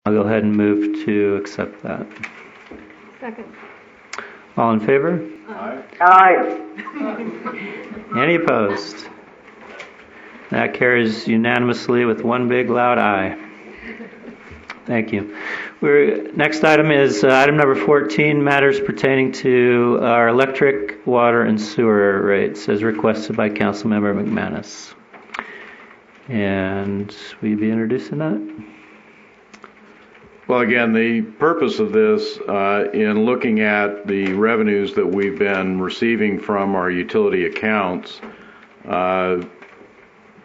I'll go ahead and move to accept that. Second. All in favor? Aye. Aye. Any opposed? That carries unanimously with one big loud aye. Thank you. Next item is item number 14, matters pertaining to our electric, water, and sewer rates as requested by Councilmember McManus. And will you be introducing that? Well, again, the purpose of this, in looking at the revenues that we've been receiving from our utility accounts, for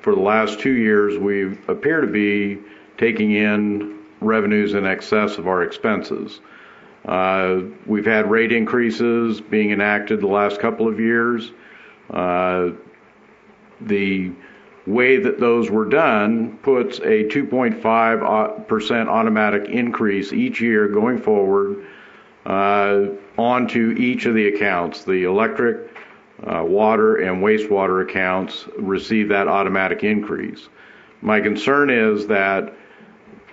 the last 2 years, we appear to be taking in revenues in excess of our expenses. We've had rate increases being enacted the last couple of years. The way that those were done puts a 2.5% automatic increase each year going forward onto each of the accounts. The electric, water, and wastewater accounts receive that automatic increase. My concern is that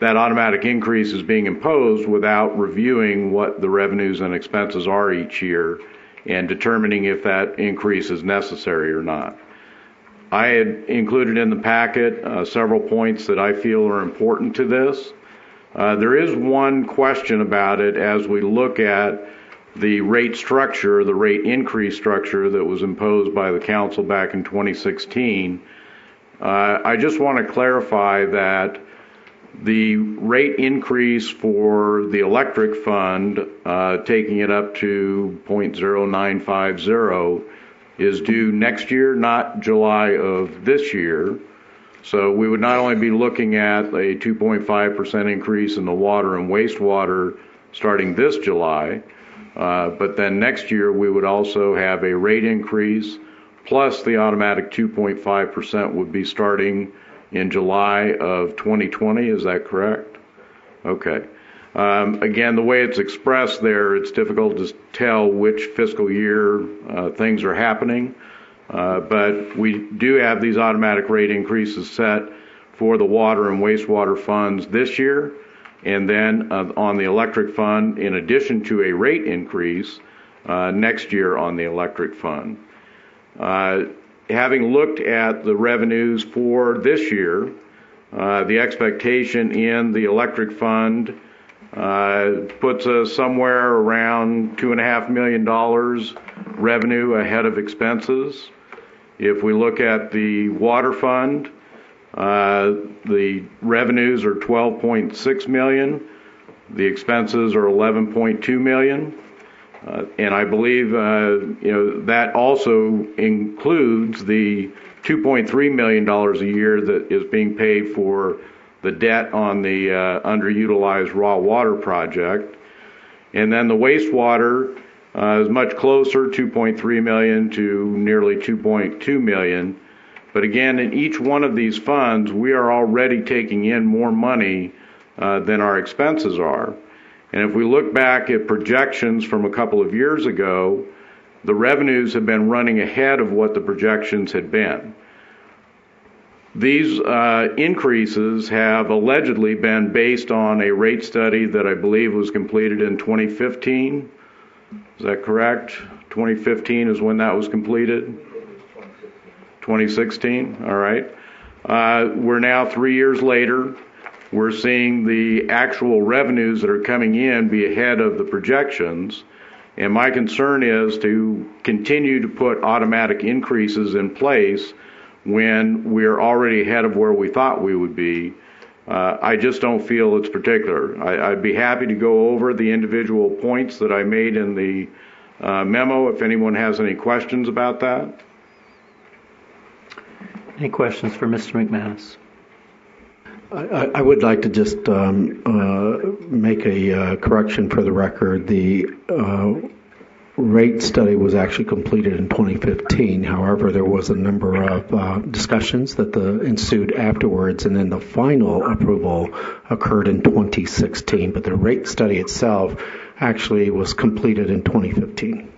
that automatic increase is being imposed without reviewing what the revenues and expenses are each year and determining if that increase is necessary or not. I had included in the packet several points that I feel are important to this. There is one question about it as we look at the rate structure, the rate increase structure that was imposed by the council back in 2016. I just want to clarify that the rate increase for the electric fund, taking it up to 0.0950, is due next year, not July of this year. So we would not only be looking at a 2.5% increase in the water and wastewater starting this July, but then next year we would also have a rate increase, plus the automatic 2.5% would be starting in July of 2020. Is that correct? Okay. Again, the way it's expressed there, it's difficult to tell which fiscal year things are happening, but we do have these automatic rate increases set for the water and wastewater funds this year, and then on the electric fund, in addition to a rate increase next year on the electric fund. Having looked at the revenues for this year, the expectation in the electric fund puts us somewhere around $2.5 million revenue ahead of expenses. If we look at the water fund, the revenues are $12.6 million, the expenses are $11.2 million, and I believe that also includes the $2.3 million a year that is being paid for the debt on the underutilized raw water project. And then the wastewater is much closer, $2.3 million to nearly $2.2 million. But again, in each one of these funds, we are already taking in more money than our expenses are. And if we look back at projections from a couple of years ago, the revenues have been running ahead of what the projections had been. These increases have allegedly been based on a rate study that I believe was completed in 2015. Is that correct? 2015 is when that was completed? 2016, all right. We're now 3 years later. We're seeing the actual revenues that are coming in be ahead of the projections. And my concern is to continue to put automatic increases in place when we're already ahead of where we thought we would be. I just don't feel it's particular. I'd be happy to go over the individual points that I made in the memo if anyone has any questions about that. Any questions for Mr. McManus? I would like to just make a correction for the record. The rate study was actually completed in 2015. However, there was a number of discussions that ensued afterwards, and then the final approval occurred in 2016. But the rate study itself actually was completed in 2015.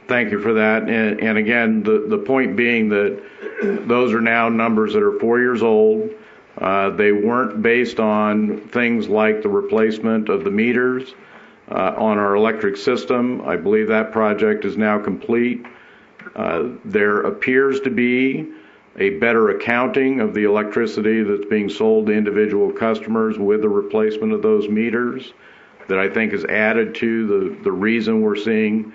Thank you for that. And again, the point being that those are now numbers that are 4 years old. They weren't based on things like the replacement of the meters on our electric system. I believe that project is now complete. There appears to be a better accounting of the electricity that's being sold to individual customers with the replacement of those meters that I think has added to the reason we're seeing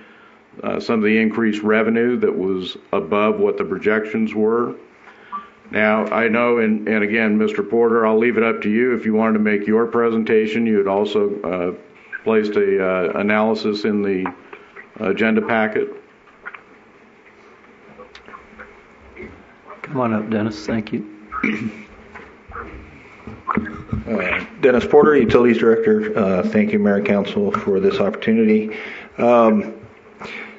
some of the increased revenue that was above what the projections were. Now, I know, and again, Mr. Porter, I'll leave it up to you. If you wanted to make your presentation, you had also placed a analysis in the agenda packet. Come on up, Dennis. Thank you. Dennis Porter, Utilities Director. Thank you, Mayor and Council, for this opportunity.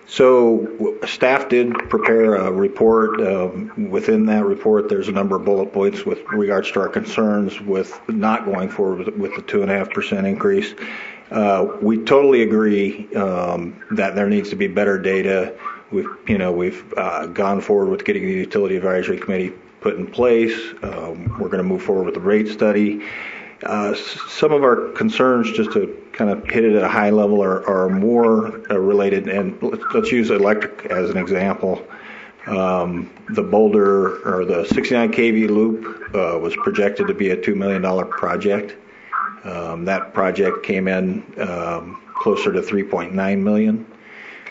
So staff did prepare a report. Within that report, there's a number of bullet points with regards to our concerns with not going forward with the 2.5% increase. We totally agree that there needs to be better data. We've gone forward with getting the Utility Advisory Committee put in place. We're going to move forward with the rate study. Some of our concerns, just to kind of hit it at a high level, are more related, and let's use electric as an example. The Boulder, or the 69 kV loop, was projected to be a $2 million project. That project came in closer to $3.9 million.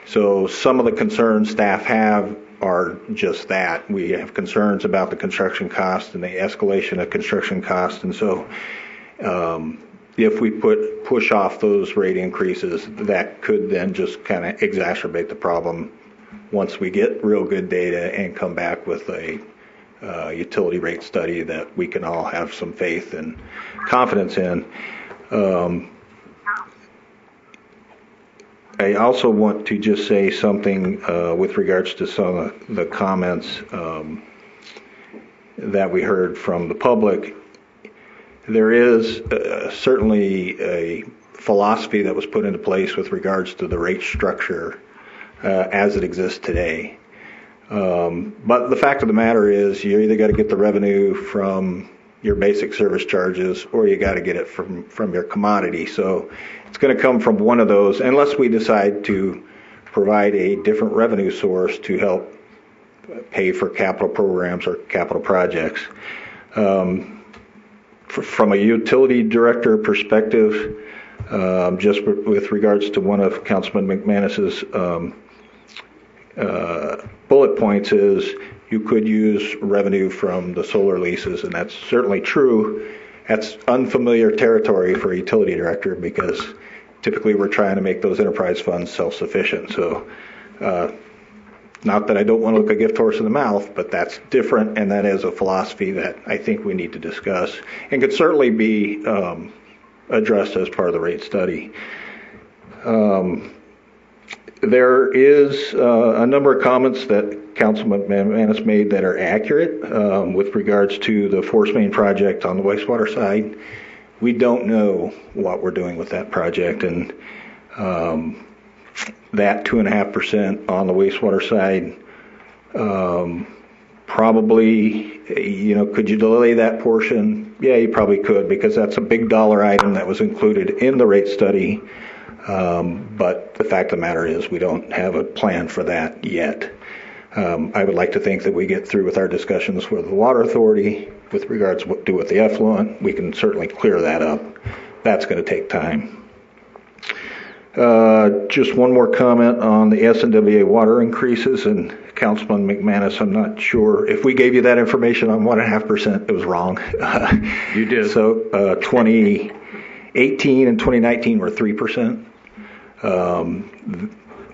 So some of the concerns staff have are just that. We have concerns about the construction cost and the escalation of construction costs, and so if we push off those rate increases, that could then just kind of exacerbate the problem once we get real good data and come back with a utility rate study that we can all have some faith and confidence in. I also want to just say something with regards to some of the comments that we heard from the public. There is certainly a philosophy that was put into place with regards to the rate structure as it exists today. But the fact of the matter is, you either got to get the revenue from your basic service charges, or you got to get it from your commodity. So it's going to come from one of those, unless we decide to provide a different revenue source to help pay for capital programs or capital projects. From a utility director perspective, just with regards to one of Councilman McManus's bullet points is you could use revenue from the solar leases, and that's certainly true. That's unfamiliar territory for a utility director because typically we're trying to make those enterprise funds self-sufficient. So not that I don't want to look a gift horse in the mouth, but that's different, and that is a philosophy that I think we need to discuss and could certainly be addressed as part of the rate study. There is a number of comments that Councilman McManus made that are accurate with regards to the force main project on the wastewater side. We don't know what we're doing with that project, and that 2.5% on the wastewater side, probably, could you delay that portion? Yeah, you probably could, because that's a big dollar item that was included in the rate study. But the fact of the matter is we don't have a plan for that yet. I would like to think that we get through with our discussions with the Water Authority with regards to what to do with the effluent. We can certainly clear that up. That's going to take time. Just one more comment on the SNWA water increases, and Councilman McManus, I'm not sure if we gave you that information on 1.5%. It was wrong. You did. So 2018 and 2019 were 3%.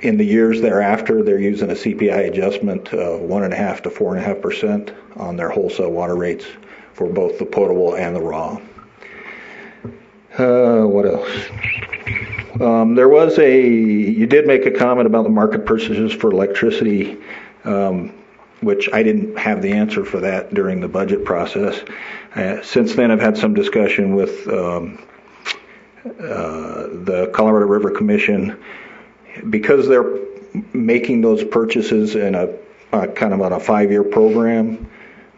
In the years thereafter, they're using a CPI adjustment of 1.5% to 4.5% on their wholesale water rates for both the potable and the raw. What else? You did make a comment about the market purchases for electricity, which I didn't have the answer for that during the budget process. Since then, I've had some discussion with the Colorado River Commission. Because they're making those purchases in a kind of on a 5-year program,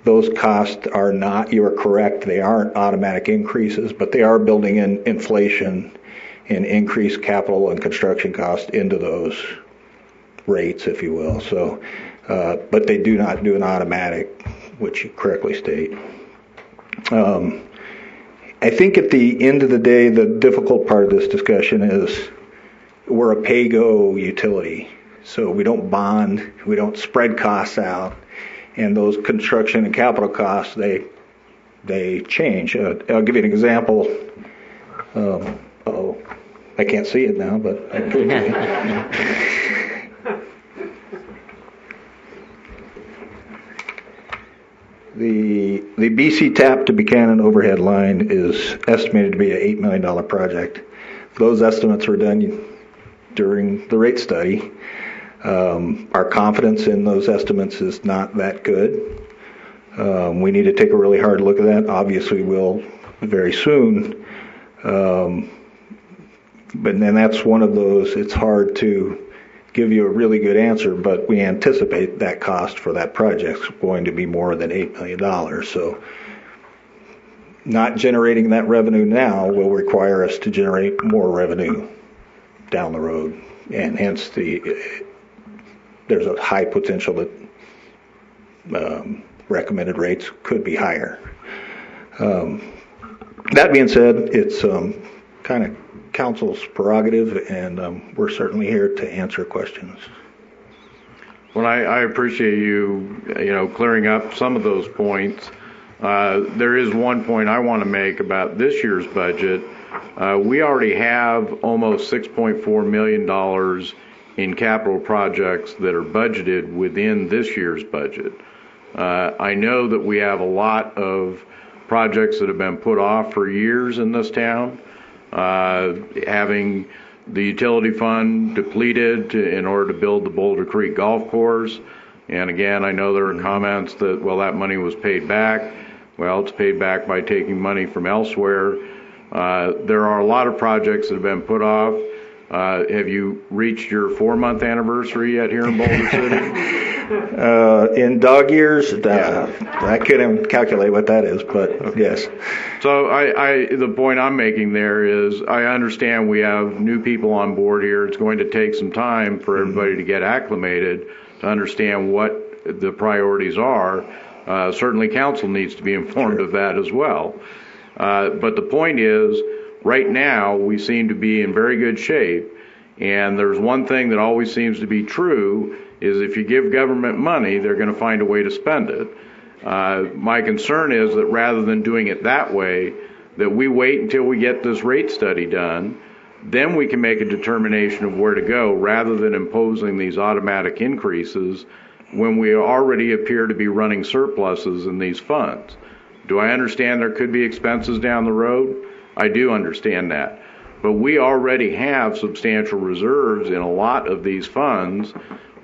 those costs are not, you are correct, they aren't automatic increases, but they are building in inflation and increased capital and construction costs into those rates, if you will. So, but they do not do an automatic, which you correctly state. I think at the end of the day, the difficult part of this discussion is we're a pay-go utility. So we don't bond, we don't spread costs out, and those construction and capital costs, they change. I'll give you an example. I can't see it now, but I can see it. The BC Tap to Buchanan overhead line is estimated to be an $8 million project. Those estimates were done during the rate study. Our confidence in those estimates is not that good. We need to take a really hard look at that. Obviously, we'll very soon. But then that's one of those, it's hard to give you a really good answer, but we anticipate that cost for that project is going to be more than $8 million. So not generating that revenue now will require us to generate more revenue down the road. And hence there's a high potential that recommended rates could be higher. That being said, it's kind of council's prerogative, and we're certainly here to answer questions. Well, I appreciate you clearing up some of those points. There is one point I want to make about this year's budget. We already have almost $6.4 million in capital projects that are budgeted within this year's budget. I know that we have a lot of projects that have been put off for years in this town, having the utility fund depleted in order to build the Boulder Creek Golf Course. And again, I know there are comments that, well, that money was paid back. Well, it's paid back by taking money from elsewhere. There are a lot of projects that have been put off. Have you reached your 4-month anniversary yet here in Boulder City? In dog years, I couldn't calculate what that is, but yes. So the point I'm making there is I understand we have new people on board here. It's going to take some time for everybody to get acclimated to understand what the priorities are. Certainly council needs to be informed of that as well. But the point is, right now, we seem to be in very good shape. And there's one thing that always seems to be true is if you give government money, they're going to find a way to spend it. My concern is that rather than doing it that way, that we wait until we get this rate study done, then we can make a determination of where to go rather than imposing these automatic increases when we already appear to be running surpluses in these funds. Do I understand there could be expenses down the road? I do understand that. But we already have substantial reserves in a lot of these funds.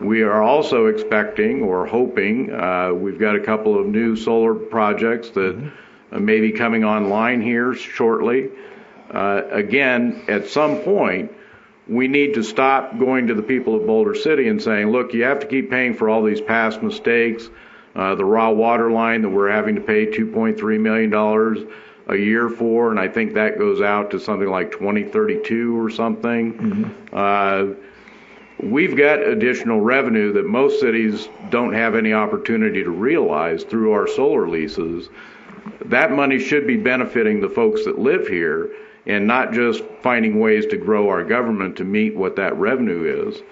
We are also expecting or hoping, we've got a couple of new solar projects that may be coming online here shortly. Again, at some point, we need to stop going to the people of Boulder City and saying, look, you have to keep paying for all these past mistakes. The raw water line that we're having to pay $2.3 million a year for, and I think that goes out to something like 2032 or something. We've got additional revenue that most cities don't have any opportunity to realize through our solar leases. That money should be benefiting the folks that live here and not just finding ways to grow our government to meet what that revenue is.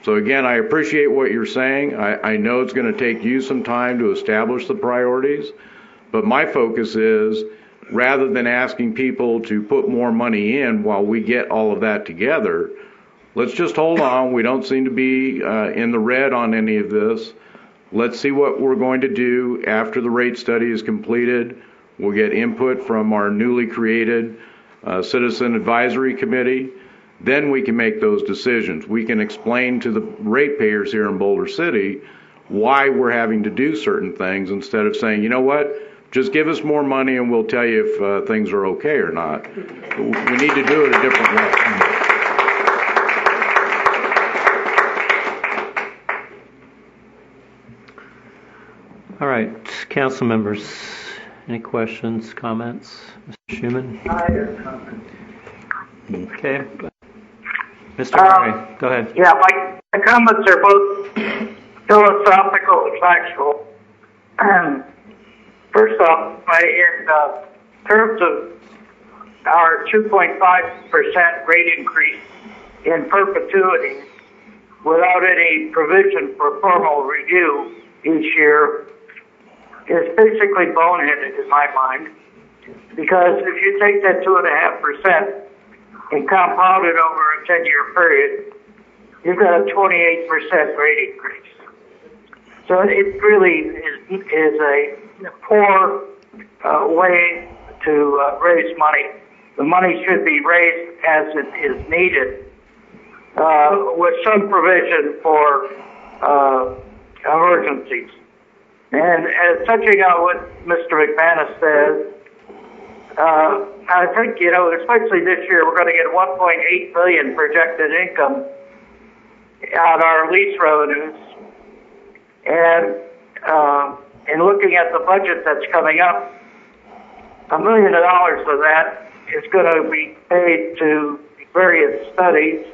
So again, I appreciate what you're saying. I know it's going to take you some time to establish the priorities, but my focus is rather than asking people to put more money in while we get all of that together, let's just hold on. We don't seem to be in the red on any of this. Let's see what we're going to do after the rate study is completed. We'll get input from our newly created Citizen Advisory Committee. Then we can make those decisions. We can explain to the ratepayers here in Boulder City why we're having to do certain things instead of saying, you know what, just give us more money and we'll tell you if things are okay or not. We need to do it a different way. All right. council members, any questions, comments? Mr. Schuman? Okay. Mr. Murray, go ahead. Yeah, my comments are both philosophical and factual. First off, in terms of our 2.5% rate increase in perpetuity without any provision for formal review each year is basically boneheaded in my mind. Because if you take that 2.5% and compound it over a 10-year period, you've got a 28% rate increase. So it really is a poor way to raise money. The money should be raised as it is needed, with some provision for emergencies. And touching on what Mr. McManus said, I think, especially this year, we're going to get $1.8 billion projected income on our lease revenues. And in looking at the budget that's coming up, $1 million of that is going to be paid to various studies.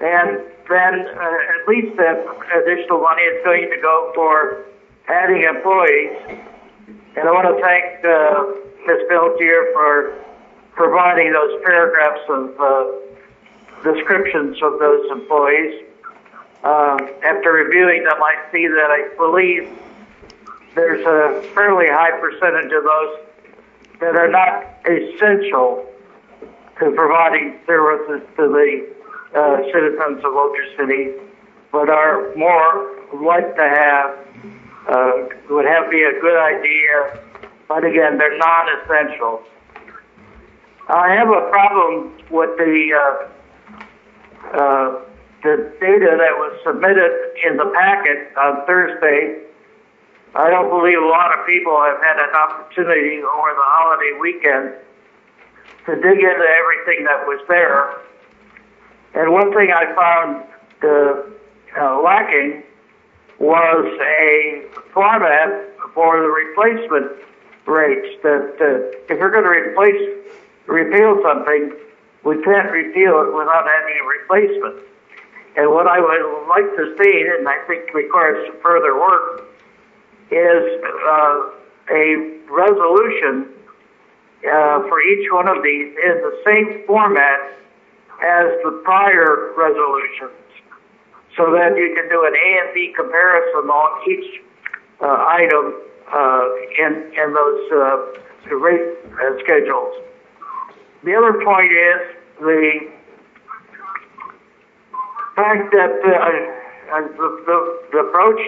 And then at least that additional money is going to go for adding employees. And I want to thank Ms. Beltier for providing those paragraphs of descriptions of those employees. After reviewing them, I see that I believe there's a fairly high percentage of those that are not essential to providing services to the citizens of Boulder City, but are more like to have, would be a good idea, but again, they're non-essential. I have a problem with the data that was submitted in the packet on Thursday. I don't believe a lot of people have had an opportunity over the holiday weekend to dig into everything that was there. And one thing I found lacking was a format for the replacement rates. That if we're going to repeal something, we can't repeal it without having a replacement. And what I would like to see, and I think requires some further work, is a resolution for each one of these in the same format as the prior resolutions, so that you can do an A and B comparison on each item in those rate schedules. The other point is the fact that the approach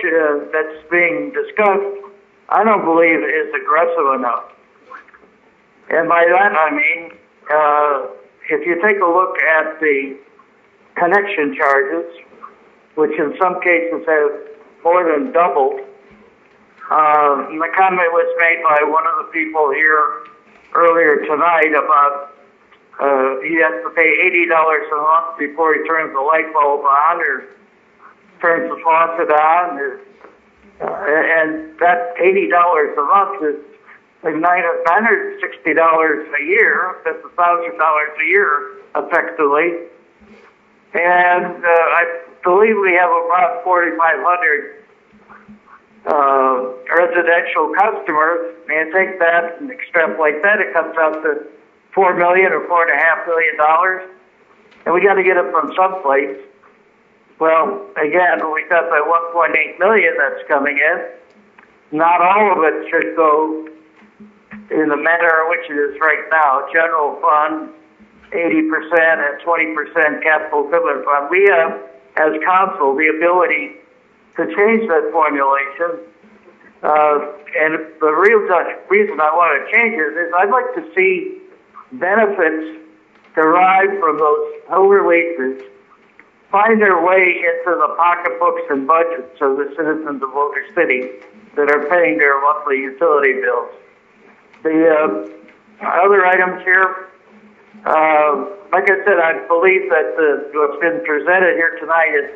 that's being discussed, I don't believe is aggressive enough. And by that I mean, if you take a look at the connection charges, which in some cases have more than doubled, the comment was made by one of the people here earlier tonight about he has to pay $80 a month before he turns the light bulb on or turns the faucet on, and that $80 a month is like $960 a year. That's $1,000 a year, effectively. And I believe we have about 4,500 residential customers, and take that and extrapolate that, it comes out to $4 million or $4.5 million, and we got to get it from someplace. Well, again, we got that 1.8 million that's coming in. Not all of it should go in the manner in which it is right now. General fund, 80% and 20% capital equipment fund. We have, as council, the ability to change that formulation. And the real reason I want to change it is I'd like to see benefits derived from those older leases find their way into the pocketbooks and budgets of the citizens of Boulder City that are paying their monthly utility bills. The other items here, like I said, I believe that what's been presented here tonight is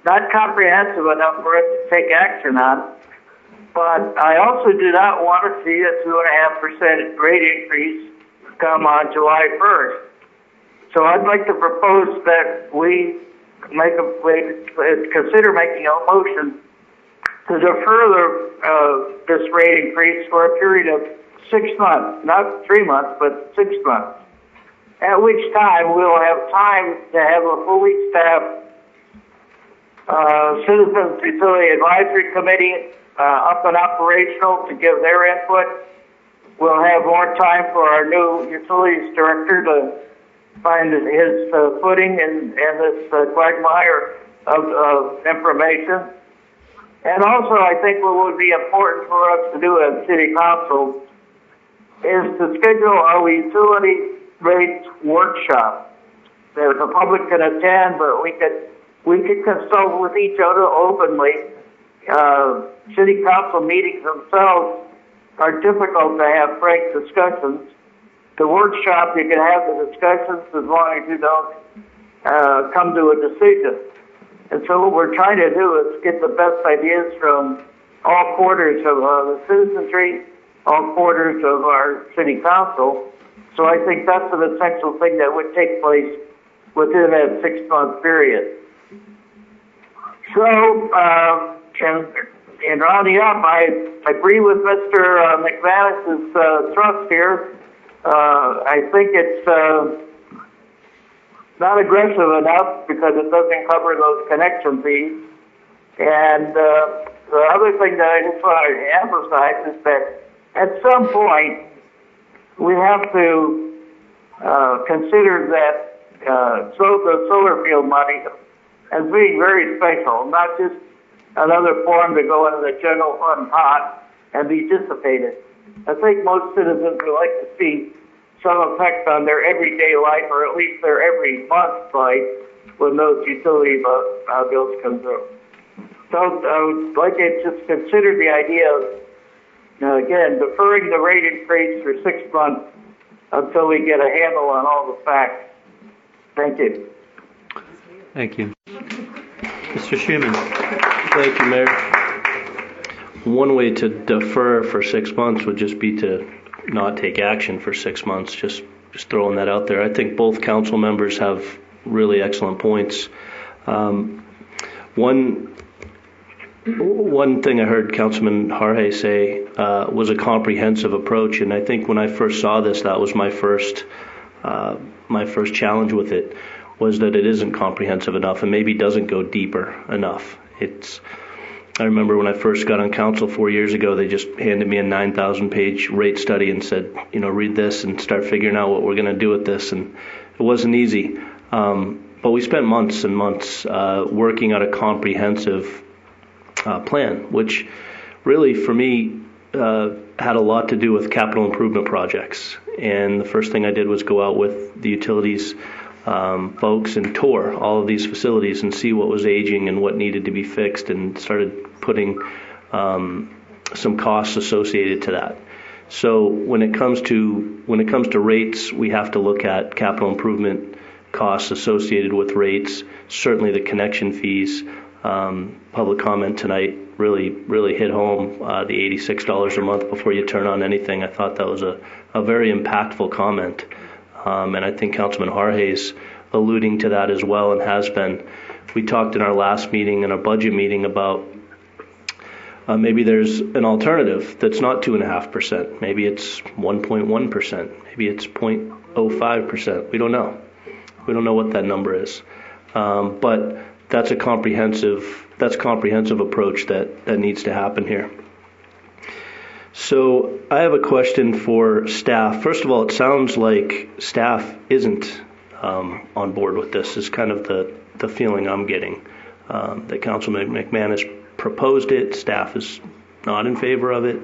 not comprehensive enough for us to take action on. But I also do not want to see a 2.5% rate increase come on July 1st. So I'd like to propose that we consider making a motion to defer this rate increase for a period of 6 months, not 3 months, but 6 months. At which time we'll have time to have a fully staffed Citizens Utility Advisory Committee up and operational to give their input. We'll have more time for our new utilities director to find his footing in this quagmire of information. And also, I think what would be important for us to do as City Council is to schedule our utility rates workshop that the public can attend, but we could consult with each other openly. City Council meetings themselves are difficult to have frank discussions. The workshop, you can have the discussions as long as you don't come to a decision. And so what we're trying to do is get the best ideas from all quarters of the citizenry, all quarters of our City Council. So I think that's an essential thing that would take place within that 6-month period. So, in rounding up, I agree with Mr. McManus's thrust here. I think it's not aggressive enough because it doesn't cover those connection fees. And the other thing that I just want to emphasize is that at some point we have to consider that the solar field money as being very special, not just another form to go into the general fund pot and be dissipated. I think most citizens would like to see some effect on their everyday life, or at least their every month's life, when those utility bills come through. So I would like to just consider the idea of, again, deferring the rate increase for 6 months until we get a handle on all the facts. Thank you. Thank you. Mr. Schuman. Thank you, Mayor. One way to defer for 6 months would just be to not take action for 6 months, just throwing that out there. I think both council members have really excellent points. One thing I heard Councilman Harhe say was a comprehensive approach, and I think when I first saw this, that was my first challenge with it, was that it isn't comprehensive enough and maybe doesn't go deeper enough. I remember when I first got on council 4 years ago, they just handed me a 9,000-page rate study and said, read this and start figuring out what we're going to do with this. And it wasn't easy. But we spent months and months working on a comprehensive plan, which really, for me, had a lot to do with capital improvement projects. And the first thing I did was go out with the utilities folks and tour all of these facilities and see what was aging and what needed to be fixed, and started putting some costs associated to that. So when it comes to rates, we have to look at capital improvement costs associated with rates. Certainly the connection fees. Public comment tonight really hit home. The $86 a month before you turn on anything. I thought that was a very impactful comment. And I think Councilman Harhe's alluding to that as well, and has been. We talked in our last meeting, in our budget meeting, about maybe there's an alternative that's not 2.5%. Maybe it's 1.1%. Maybe it's 0.05%. We don't know. We don't know what that number is. But that's a comprehensive approach that needs to happen here. So I have a question for staff. First of all, it sounds like staff isn't on board with this, is kind of the feeling I'm getting. That Councilman McManus proposed it, staff is not in favor of it.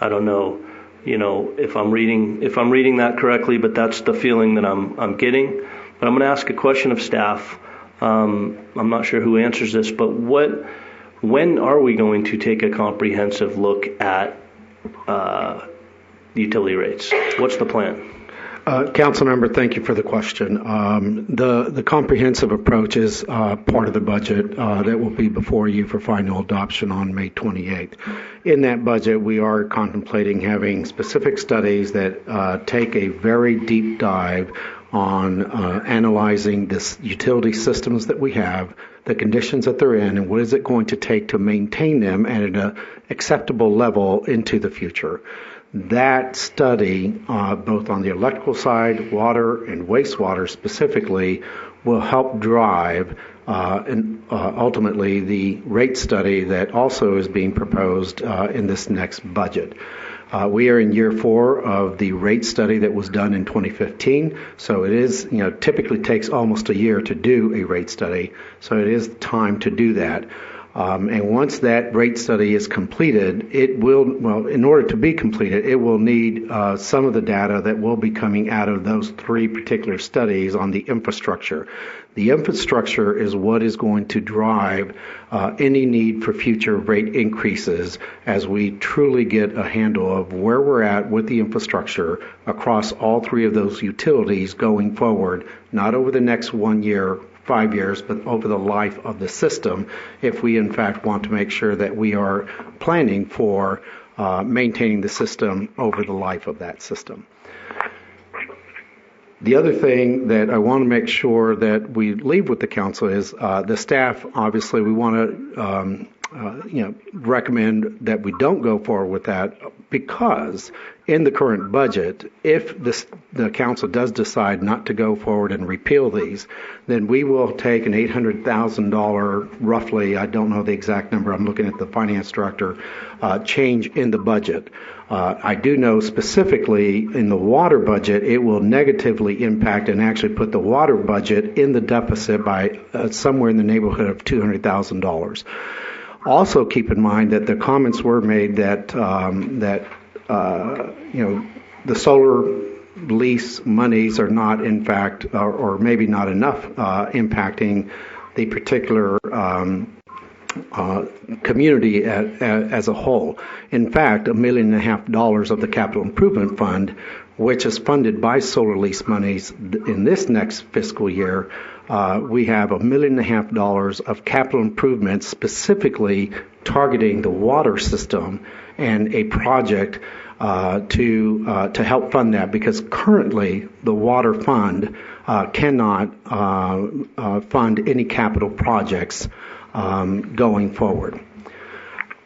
I don't know, if I'm reading that correctly, but that's the feeling that I'm getting. But I'm going to ask a question of staff. I'm not sure who answers this, but when are we going to take a comprehensive look at utility rates? What's the plan? Councilmember, thank you for the question. The comprehensive approach is part of the budget that will be before you for final adoption on May 28th. In that budget, we are contemplating having specific studies that take a very deep dive on analyzing this utility systems that we have, the conditions that they're in, and what is it going to take to maintain them at an acceptable level into the future. That study, both on the electrical side, water and wastewater specifically, will help drive and ultimately the rate study that also is being proposed in this next budget. We are in year 4 of the rate study that was done in 2015, so it is, typically takes almost a year to do a rate study, so it is time to do that. And once that rate study is completed, in order to be completed, it will need some of the data that will be coming out of those 3 particular studies on the infrastructure. The infrastructure is what is going to drive any need for future rate increases as we truly get a handle of where we're at with the infrastructure across all 3 of those utilities going forward, not over the next 1 year, 5 years, but over the life of the system, if we in fact want to make sure that we are planning for maintaining the system over the life of that system. The other thing that I want to make sure that we leave with the council is the staff, obviously, we want to recommend that we don't go forward with that because in the current budget, if the council does decide not to go forward and repeal these, then we will take an $800,000, roughly, I don't know the exact number, I'm looking at the finance director, change in the budget. I do know specifically in the water budget, it will negatively impact and actually put the water budget in the deficit by somewhere in the neighborhood of $200,000. Also, keep in mind that the comments were made that the solar lease monies are not, in fact, or maybe not enough impacting the particular community as a whole. In fact, $1.5 million of the capital improvement fund, which is funded by solar lease monies in this next fiscal year, we have $1.5 million of capital improvements specifically targeting the water system and a project to help fund that, because currently the water fund cannot fund any capital projects going forward.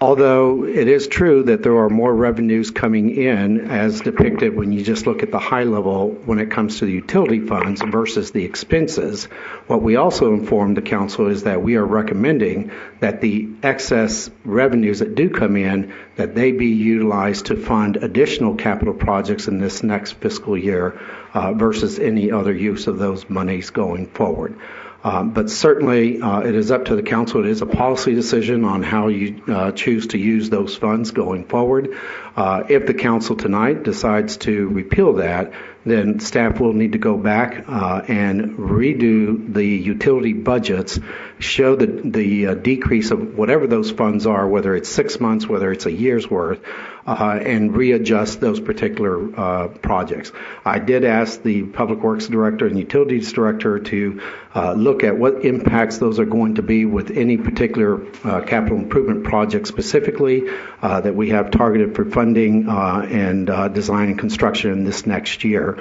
Although it is true that there are more revenues coming in as depicted when you just look at the high level when it comes to the utility funds versus the expenses, what we also informed the council is that we are recommending that the excess revenues that do come in, that they be utilized to fund additional capital projects in this next fiscal year versus any other use of those monies going forward. But certainly it is up to the council. It is a policy decision on how you choose to use those funds going forward. If the council tonight decides to repeal that, then staff will need to go back and redo the utility budgets, show the decrease of whatever those funds are, whether it's 6 months, whether it's a year's worth, and readjust those particular projects. I did ask the Public Works Director and Utilities Director to look at what impacts those are going to be with any particular capital improvement project specifically that we have targeted for funding and design and construction this next year.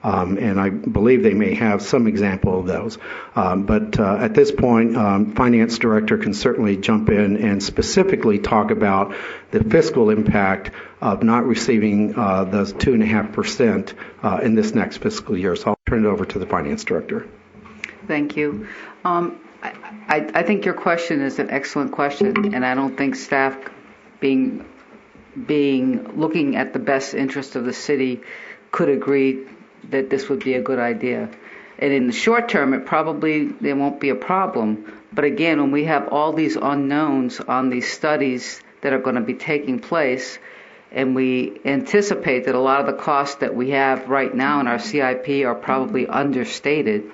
And I believe they may have some example of those. But at this point, Finance Director can certainly jump in and specifically talk about the fiscal impact of not receiving those 2.5% in this next fiscal year. So I'll turn it over to the Finance Director. Thank you. I think your question is an excellent question, and I don't think staff looking at the best interest of the city could agree that this would be a good idea. And in the short term, there won't be a problem. But again, when we have all these unknowns on these studies that are going to be taking place, and we anticipate that a lot of the costs that we have right now in our CIP are probably understated,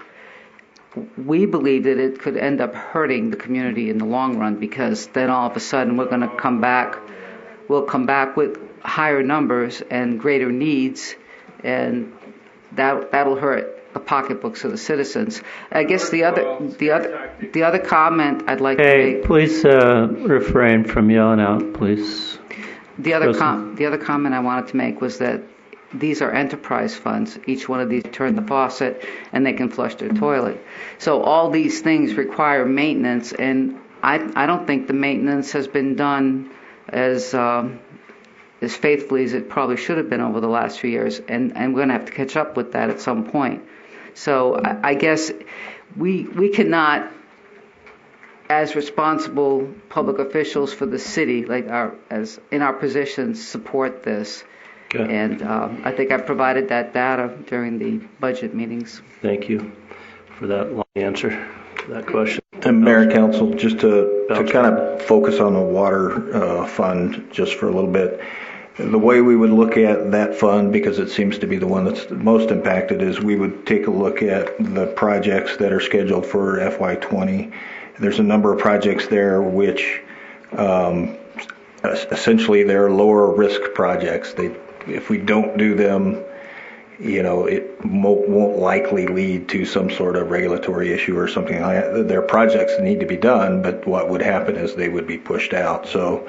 we believe that it could end up hurting the community in the long run, because then all of a sudden we'll come back with higher numbers and greater needs, and that'll hurt the pocketbooks of the citizens. I guess the other comment I'd like to Hey, make. please refrain from yelling out, please. The other comment I wanted to make was that these are enterprise funds. Each one of these turn the faucet and they can flush their toilet. So all these things require maintenance, and I don't think the maintenance has been done as faithfully as it probably should have been over the last few years, and we're going to have to catch up with that at some point. So I guess we cannot, as responsible public officials for the city, as in our positions, support this. Okay. And I think I provided that data during the budget meetings. Thank you for that long answer to that question. And Mayor and Council, just to kind of focus on the water fund just for a little bit, the way we would look at that fund, because it seems to be the one that's most impacted, is we would take a look at the projects that are scheduled for FY20. There's a number of projects there which essentially they're lower risk projects. If we don't do them, it won't likely lead to some sort of regulatory issue or something like that. There are projects that need to be done, but what would happen is they would be pushed out. So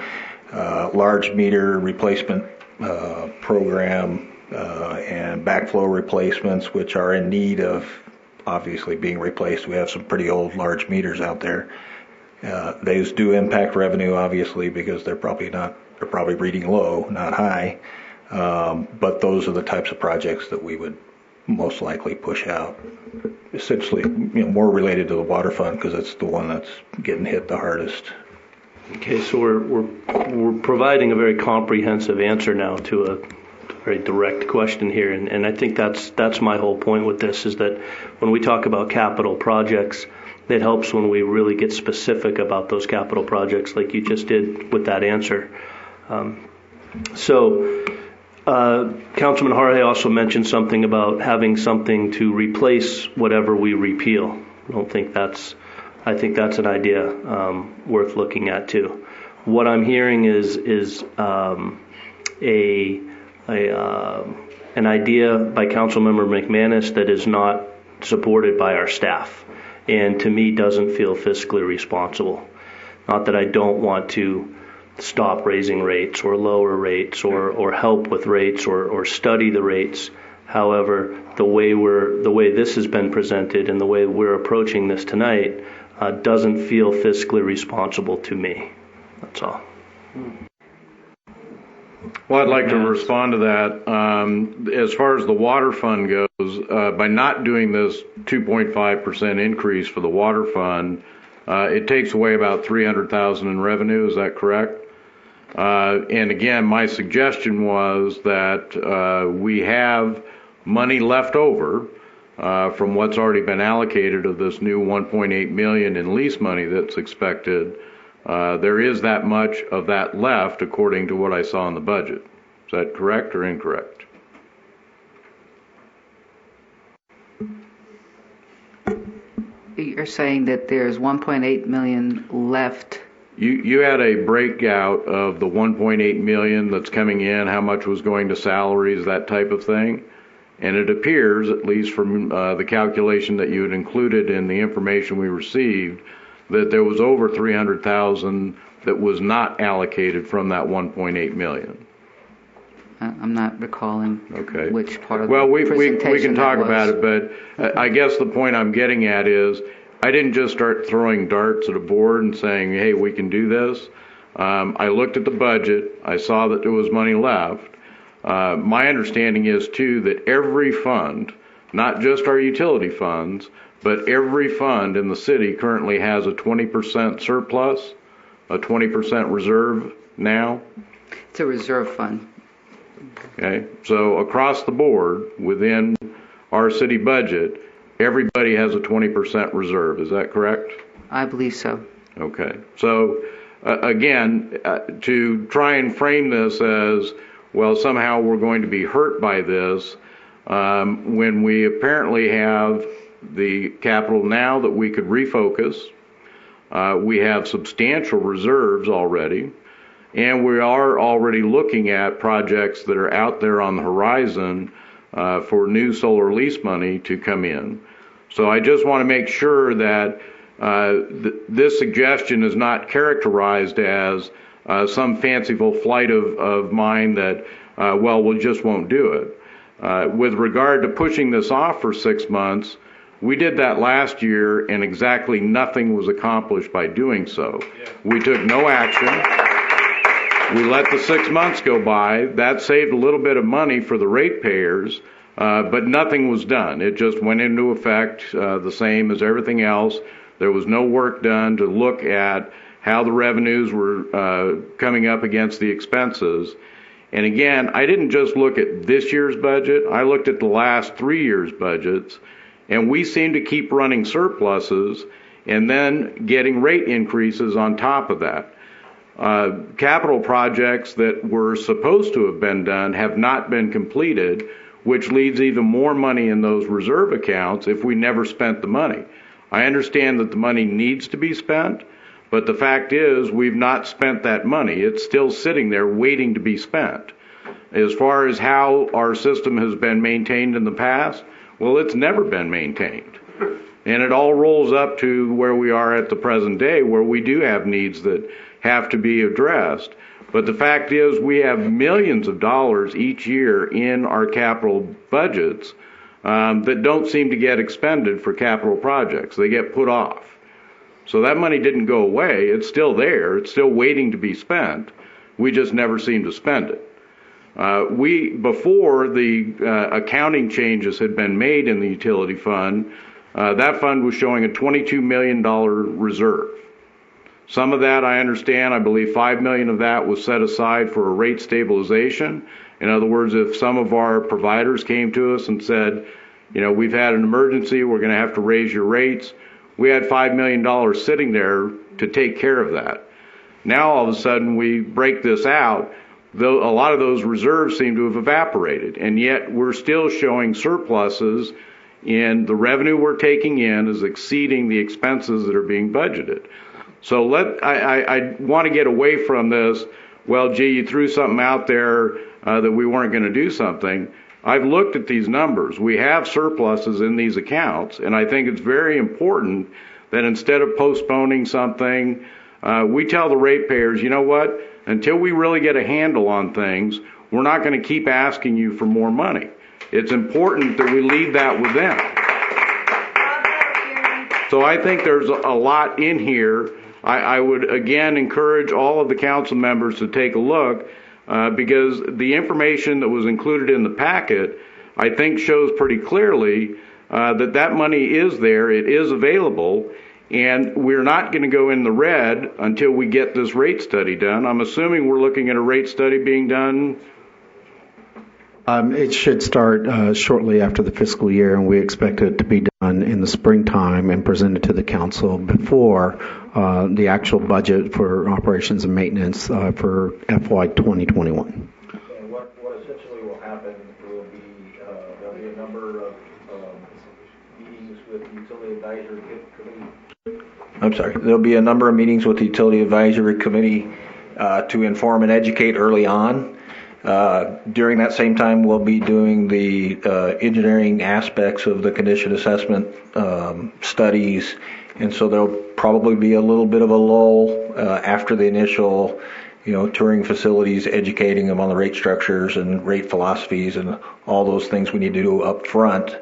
large meter replacement program and backflow replacements, which are in need of obviously being replaced. We have some pretty old large meters out there. Those do impact revenue, obviously, because they're probably reading low, not high. But those are the types of projects that we would most likely push out. Essentially, more related to the water fund because it's the one that's getting hit the hardest. Okay, so we're providing a very comprehensive answer now to a very direct question here, and I think that's my whole point with this, is that when we talk about capital projects, it helps when we really get specific about those capital projects, like you just did with that answer. Councilman Jorge also mentioned something about having something to replace whatever we repeal. I think that's an idea worth looking at too. What I'm hearing is an idea by Councilmember McManus that is not supported by our staff, and to me doesn't feel fiscally responsible. Not that I don't want to stop raising rates or lower rates or help with rates or study the rates. However, the way this has been presented and the way we're approaching this tonight doesn't feel fiscally responsible to me. That's all. Well, I'd like to respond to that. As far as the water fund goes, by not doing this 2.5% increase for the water fund, it takes away about $300,000 in revenue. Is that correct? And again, my suggestion was that we have money left over from what's already been allocated of this new $1.8 million in lease money that's expected. There is that much of that left, according to what I saw in the budget. Is that correct or incorrect? You're saying that there's 1.8 million left. You had a breakout of the 1.8 million that's coming in, how much was going to salaries, that type of thing. And it appears, at least from the calculation that you had included in the information we received, that there was over 300,000 that was not allocated from that 1.8 million. I'm not recalling which part of well, the we presentation can talk that was. about it, but I guess the point I'm getting at is I didn't just start throwing darts at a board and saying, hey, we can do this. I looked at the budget. I saw that there was money left. My understanding is, too, that every fund, not just our utility funds, but every fund in the city currently has a 20% surplus, a 20% reserve now. It's a reserve fund. Okay, so across the board within our city budget, everybody has a 20% reserve. Is that correct? I believe so. Okay, so again, to try and frame this as, well, somehow we're going to be hurt by this, when we apparently have the capital now that we could refocus, we have substantial reserves already, and we are already looking at projects that are out there on the horizon for new solar lease money to come in. So I just want to make sure that this suggestion is not characterized as some fanciful flight of mine that, we just won't do it. With regard to pushing this off for 6 months, we did that last year, and exactly nothing was accomplished by doing so. We took no action. We let the 6 months go by. That saved a little bit of money for the ratepayers, but nothing was done. It just went into effect the same as everything else. There was no work done to look at how the revenues were coming up against the expenses. And again, I didn't just look at this year's budget. I looked at the last 3 years' budgets. And we seem to keep running surpluses and then getting rate increases on top of that. Capital projects that were supposed to have been done have not been completed, which leaves even more money in those reserve accounts if we never spent the money. I understand that the money needs to be spent, but the fact is we've not spent that money. It's still sitting there waiting to be spent. As far as how our system has been maintained in the past, well, it's never been maintained. And it all rolls up to where we are at the present day, where we do have needs that have to be addressed. But the fact is we have millions of dollars each year in our capital budgets that don't seem to get expended for capital projects. They get put off. So that money didn't go away. It's still there. It's still waiting to be spent. We just never seem to spend it. Before the accounting changes had been made in the utility fund, that fund was showing a $22 million reserve. Some of that I understand, I believe $5 million of that was set aside for a rate stabilization. In other words, if some of our providers came to us and said, we've had an emergency, we're going to have to raise your rates, we had $5 million sitting there to take care of that. Now all of a sudden we break this out. Though a lot of those reserves seem to have evaporated, and yet we're still showing surpluses in the revenue we're taking in is exceeding the expenses that are being budgeted. So I want to get away from this, you threw something out there that we weren't going to do something. I've looked at these numbers. We have surpluses in these accounts, and I think it's very important that instead of postponing something, we tell the ratepayers, you know what? Until we really get a handle on things, we're not going to keep asking you for more money. It's important that we leave that with them. So I think there's a lot in here. I would, again, encourage all of the council members to take a look because the information that was included in the packet, I think, shows pretty clearly that money is there, it is available, and we're not going to go in the red until we get this rate study done. I'm assuming we're looking at a rate study being done. It should start shortly after the fiscal year, and we expect it to be done in the springtime and presented to the council before the actual budget for operations and maintenance for FY 2021. And what essentially will happen will be there'll be a number of meetings with the Utility Advisory Committee. There'll be a number of meetings with the Utility Advisory Committee to inform and educate early on. During that same time, we'll be doing the engineering aspects of the condition assessment studies, and so there'll probably be a little bit of a lull after the initial, touring facilities, educating them on the rate structures and rate philosophies and all those things we need to do up front.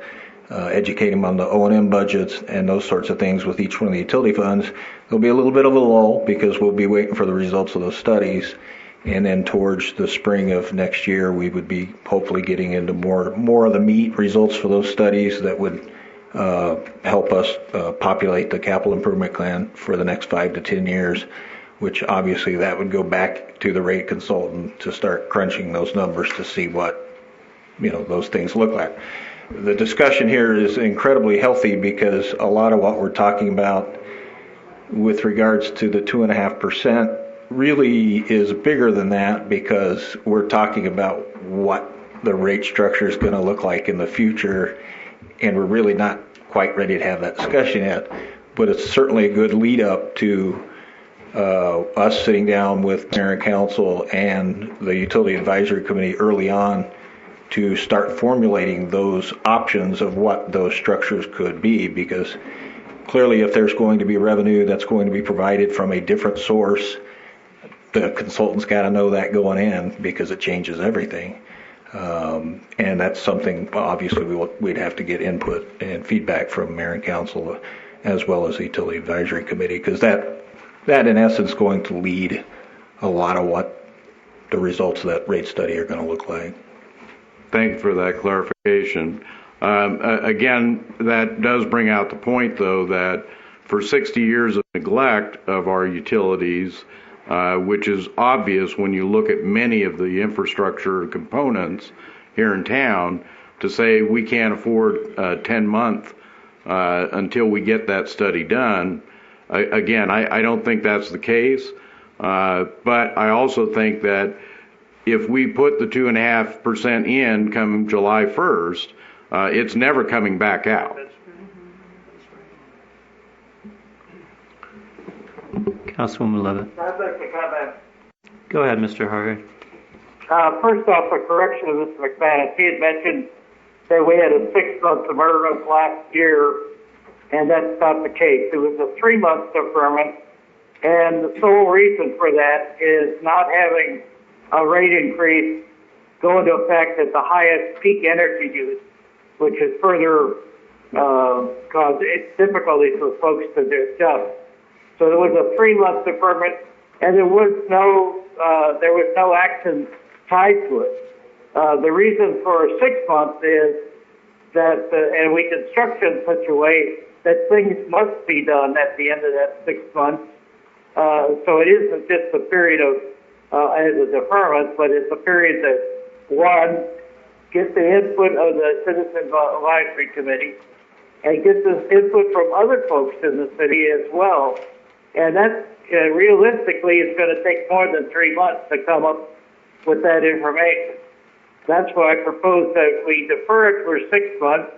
Educate them on the O&M budgets and those sorts of things with each one of the utility funds. There'll be a little bit of a lull because we'll be waiting for the results of those studies. And then towards the spring of next year, we would be hopefully getting into more of the meat results for those studies that would help us populate the capital improvement plan for the next 5 to 10 years, which obviously that would go back to the rate consultant to start crunching those numbers to see what those things look like. The discussion here is incredibly healthy because a lot of what we're talking about with regards to the 2.5% really is bigger than that because we're talking about what the rate structure is going to look like in the future, and we're really not quite ready to have that discussion yet. But it's certainly a good lead up to us sitting down with mayor and council and the Utility Advisory Committee early on to start formulating those options of what those structures could be, because clearly if there's going to be revenue that's going to be provided from a different source, the consultant's got to know that going in, because it changes everything. And that's something, obviously, we'd have to get input and feedback from mayor and council, as well as the utility advisory committee, because that in essence is going to lead a lot of what the results of that rate study are going to look like. Thank you for that clarification. Again, that does bring out the point, though, that for 60 years of neglect of our utilities, which is obvious when you look at many of the infrastructure components here in town, to say we can't afford 10 months until we get that study done. Again, I don't think that's the case, but I also think that if we put the 2.5% in come July 1st, it's never coming back out. Councilwoman Levitt. I'd like to comment. Go ahead, Mr. Harvey. First off, a correction of Mr. McManus. He had mentioned that we had a 6-month deferment last year, and that's not the case. It was a 3-month deferment, and the sole reason for that is not having a rate increase go into effect at the highest peak energy use, which has further caused difficulties for folks to adjust. So there was a 3-month deferment, and there was no action tied to it. The reason for 6 months is that, and we can structure in such a way that things must be done at the end of that 6 months. So it isn't just a period of as a deferment, but it's a period that, one, get the input of the Citizen Advisory Committee, and get the input from other folks in the city as well. And that realistically is going to take more than 3 months to come up with that information. That's why I propose that we defer it for 6 months,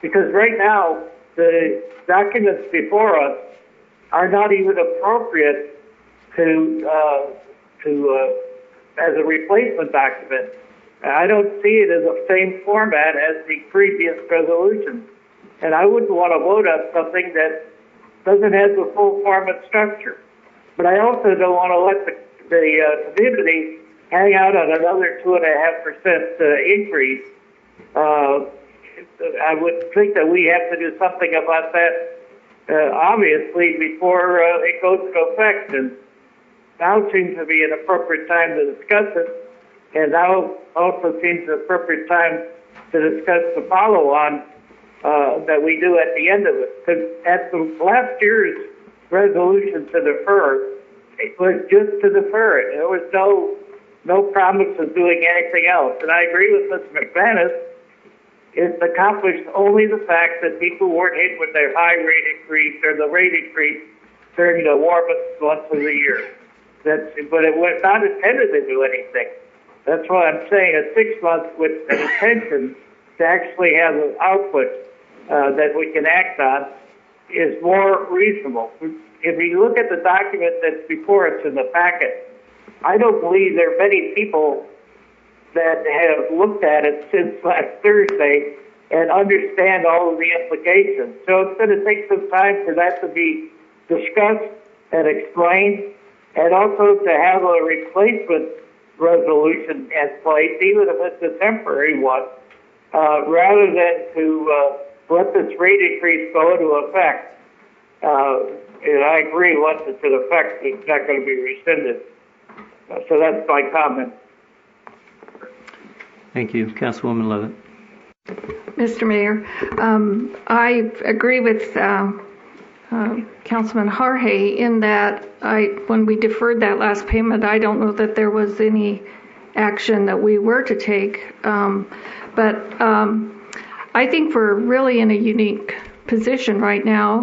because right now the documents before us are not even appropriate as a replacement document. I don't see it as the same format as the previous resolution, and I wouldn't want to vote on something that doesn't have the full form and structure. But I also don't want to let the community hang out on another 2.5% increase. I would think that we have to do something about that, obviously, before it goes into effect. And now seems to be an appropriate time to discuss it. And now also seems an appropriate time to discuss the follow-on that we do at the end of it. Because at the last year's resolution to defer, it was just to defer it. There was no promise of doing anything else. And I agree with Mr. McManus. It accomplished only the fact that people weren't hit with their high rate increase or the rate increase during the warmest months of the year. But it was not intended to do anything. That's why I'm saying a 6 months with an intention to actually have an output that we can act on is more reasonable. If you look at the document that's before us in the packet, I don't believe there are many people that have looked at it since last Thursday and understand all of the implications. So it's going to take some time for that to be discussed and explained, and also to have a replacement resolution in place, even if it's a temporary one, rather than to let this rate increase go into effect. And I agree, once it's in effect, it's not going to be rescinded. So that's my comment. Thank you. Councilwoman Levitt. Mr. Mayor, I agree with Councilman Harhe in that when we deferred that last payment, I don't know that there was any action that we were to take. But I think we're really in a unique position right now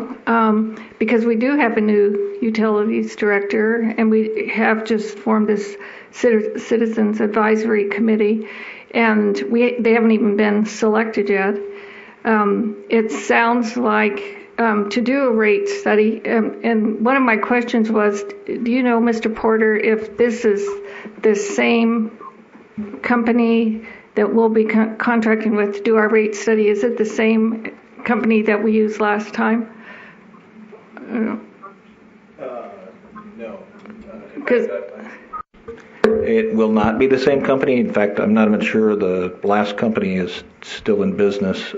because we do have a new utilities director, and we have just formed this Citizens Advisory Committee, and they haven't even been selected yet. It sounds like to do a rate study, and one of my questions was, do you know, Mr. Porter, if this is the same company that we'll be contracting with to do our rate study, is it the same company that we used last time? No. Because It will not be the same company. In fact, I'm not even sure the last company is still in business.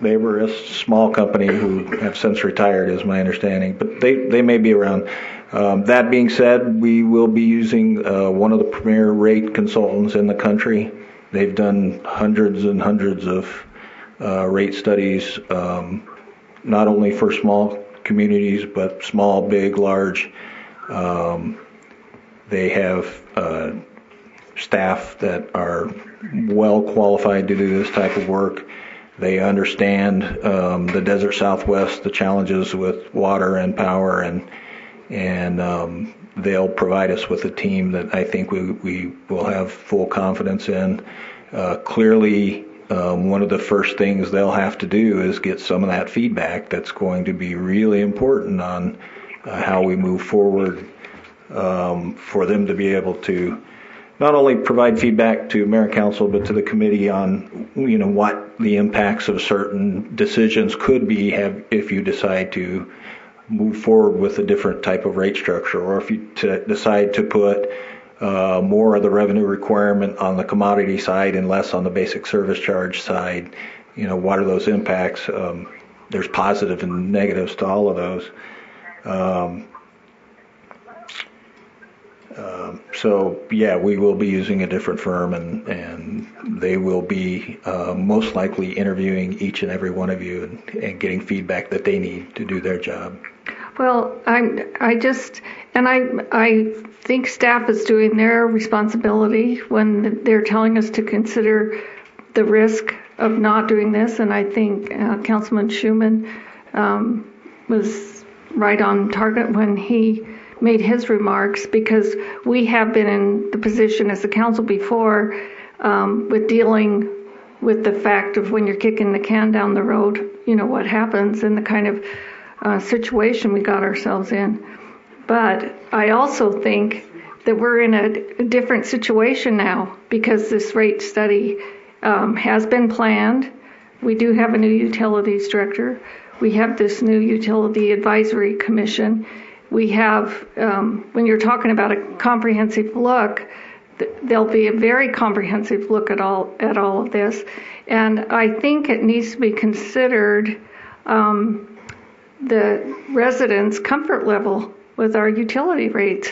They were a small company who have since retired, is my understanding, but they may be around. That being said, we will be using one of the premier rate consultants in the country. They've done hundreds and hundreds of rate studies, not only for small communities, but small, big, large. They have staff that are well qualified to do this type of work. They understand the desert Southwest, the challenges with water and power, and they'll provide us with a team that I think we will have full confidence in. Clearly, one of the first things they'll have to do is get some of that feedback that's going to be really important on how we move forward, for them to be able to not only provide feedback to Mayor and Council, but to the committee on, what the impacts of certain decisions could be if you decide to move forward with a different type of rate structure, or if you decide to put more of the revenue requirement on the commodity side and less on the basic service charge side. What are those impacts? There's positives and negatives to all of those. So yeah, we will be using a different firm, and they will be most likely interviewing each and every one of you and getting feedback that they need to do their job. Well, I think staff is doing their responsibility when they're telling us to consider the risk of not doing this, and I think Councilman Schuman was right on target when he made his remarks, because we have been in the position as the council before with dealing with the fact of when you're kicking the can down the road, what happens, and the kind of situation we got ourselves in. But I also think that we're in a different situation now, because this rate study has been planned. We do have a new utilities director. We have this new utility advisory commission. We have, when you're talking about a comprehensive look, there'll be a very comprehensive look at all of this. And I think it needs to be considered the residents' comfort level with our utility rates.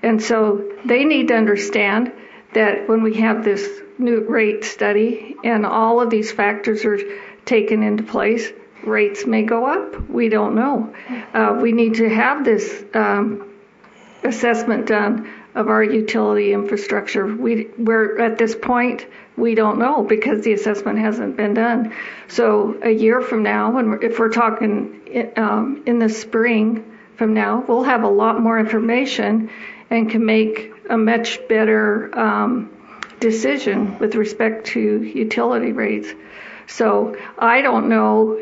And so they need to understand that when we have this new rate study and all of these factors are taken into place, rates may go up. We don't know. We need to have this assessment done of our utility infrastructure. We're at this point, we don't know, because the assessment hasn't been done. So a year from now, if we're talking in the spring from now, we'll have a lot more information and can make a much better decision with respect to utility rates. So I don't know,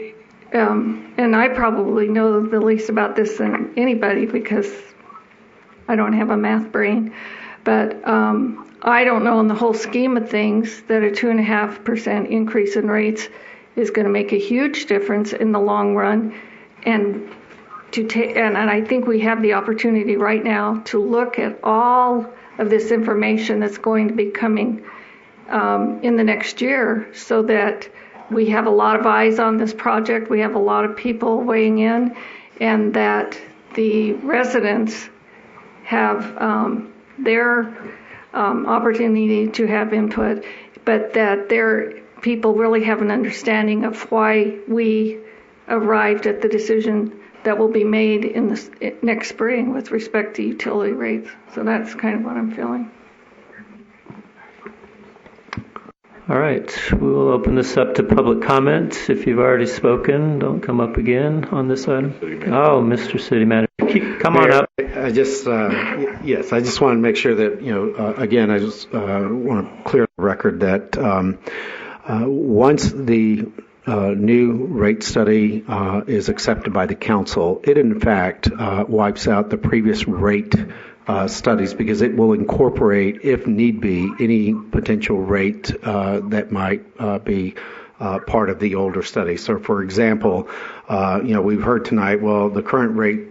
and I probably know the least about this than anybody, because I don't have a math brain, but I don't know in the whole scheme of things that a 2.5% increase in rates is going to make a huge difference in the long run. And I think we have the opportunity right now to look at all of this information that's going to be coming in the next year, so that we have a lot of eyes on this project, we have a lot of people weighing in, and that the residents have their opportunity to have input, but that their people really have an understanding of why we arrived at the decision that will be made in the next spring with respect to utility rates. So that's kind of what I'm feeling. All right, we will open this up to public comment. If you've already spoken, don't come up again on this item. Oh, Mr. City Manager, come on up. I just want to make sure that, again, I just want to clear the record that once the new rate study is accepted by the council, it in fact wipes out the previous rate studies, because it will incorporate, if need be, any potential rate that might be part of the older study. So, for example, we've heard tonight, well, the current rate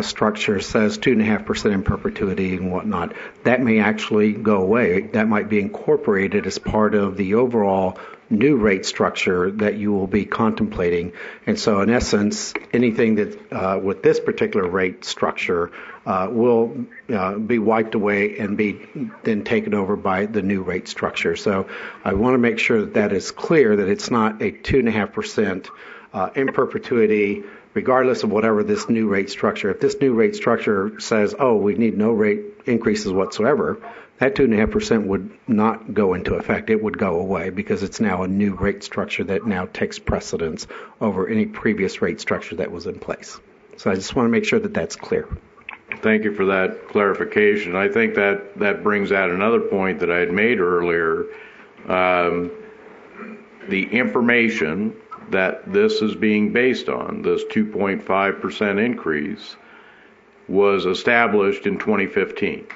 structure says 2.5% in perpetuity and whatnot. That may actually go away. That might be incorporated as part of the overall new rate structure that you will be contemplating. And so, in essence, anything that with this particular rate structure will be wiped away and be then taken over by the new rate structure. So I want to make sure that that is clear, that it's not a 2.5% in perpetuity, regardless of whatever this new rate structure. If this new rate structure says, oh, we need no rate increases whatsoever, that 2.5% would not go into effect. It would go away because it's now a new rate structure that now takes precedence over any previous rate structure that was in place. So I just want to make sure that that's clear. Thank you for that clarification. I think that brings out another point that I had made earlier. The information that this is being based on, this 2.5% increase, was established in 2015,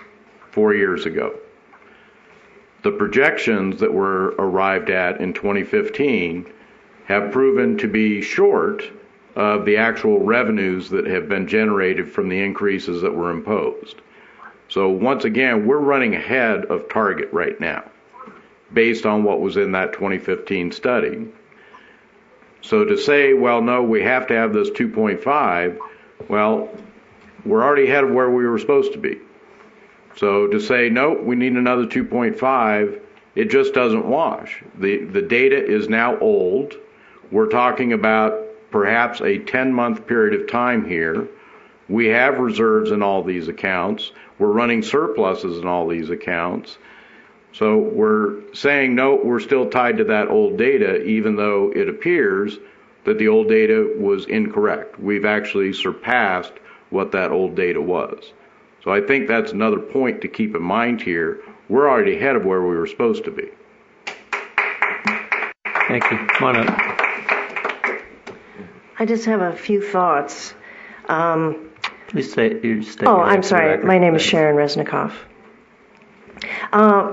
4 years ago. The projections that were arrived at in 2015 have proven to be short of the actual revenues that have been generated from the increases that were imposed. So once again, we're running ahead of target right now, based on what was in that 2015 study. So to say, well, no, we have to have this 2.5, well, we're already ahead of where we were supposed to be. So to say, no, we need another 2.5, it just doesn't wash. The data is now old. We're talking about perhaps a 10-month period of time here. We have reserves in all these accounts. We're running surpluses in all these accounts. So we're saying, no, we're still tied to that old data, even though it appears that the old data was incorrect. We've actually surpassed what that old data was. So I think that's another point to keep in mind here. We're already ahead of where we were supposed to be. Thank you. Come on up. I just have a few thoughts. Please state your Oh, I'm sorry. My name is Sharon Resnikoff.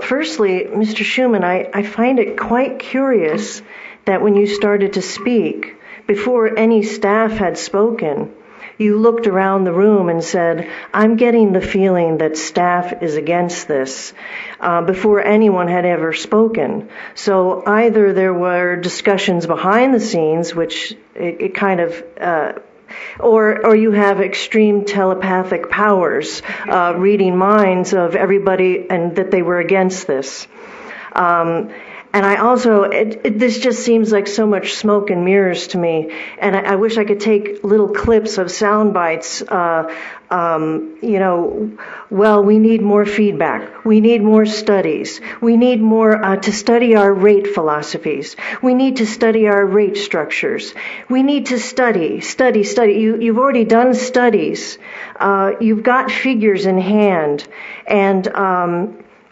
Firstly, Mr. Schuman, I find it quite curious that when you started to speak, before any staff had spoken, you looked around the room and said, I'm getting the feeling that staff is against this, before anyone had ever spoken. So either there were discussions behind the scenes, which it kind of, or you have extreme telepathic powers, reading minds of everybody, and that they were against this. And I also, this just seems like so much smoke and mirrors to me. And I wish I could take little clips of sound bites. Well, we need more feedback. We need more studies. We need more to study our rate philosophies. We need to study our rate structures. We need to study. You've already done studies. You've got figures in hand. And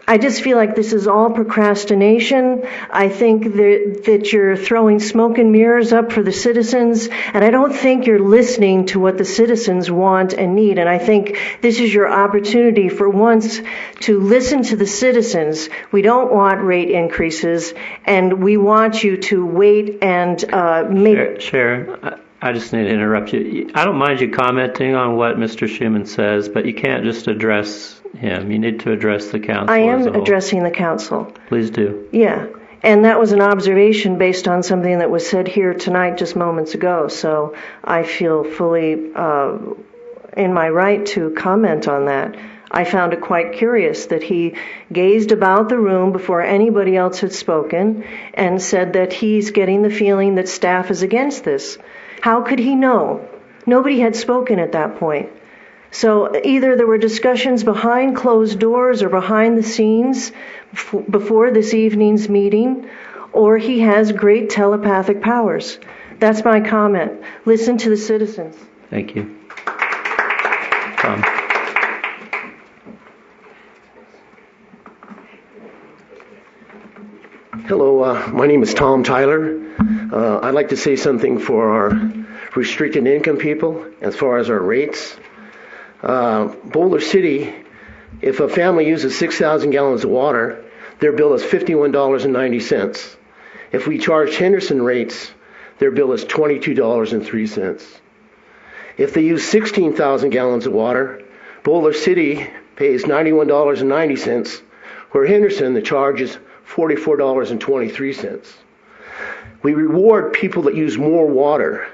I just feel like this is all procrastination. I think that you're throwing smoke and mirrors up for the citizens, and I don't think you're listening to what the citizens want and need. And I think this is your opportunity for once to listen to the citizens. We don't want rate increases, and we want you to wait and make... Sharon, I just need to interrupt you. I don't mind you commenting on what Mr. Schuman says, but you can't just address him. You need to address the council. I am addressing the council. Please do. Yeah. And that was an observation based on something that was said here tonight just moments ago. So I feel fully in my right to comment on that. I found it quite curious that he gazed about the room before anybody else had spoken and said that he's getting the feeling that staff is against this. How could he know? Nobody had spoken at that point. So either there were discussions behind closed doors or behind the scenes before this evening's meeting, or he has great telepathic powers. That's my comment. Listen to the citizens. Thank you. Tom. Hello, my name is Tom Tyler. I'd like to say something for our restricted income people as far as our rates. Boulder City If a family uses 6,000 gallons of water, their bill is $51.90. If we charge Henderson rates, their bill is $22.03. If they use 16,000 gallons of water, Boulder City pays $91.90, where Henderson, the charge is $44.23. We reward people that use more water.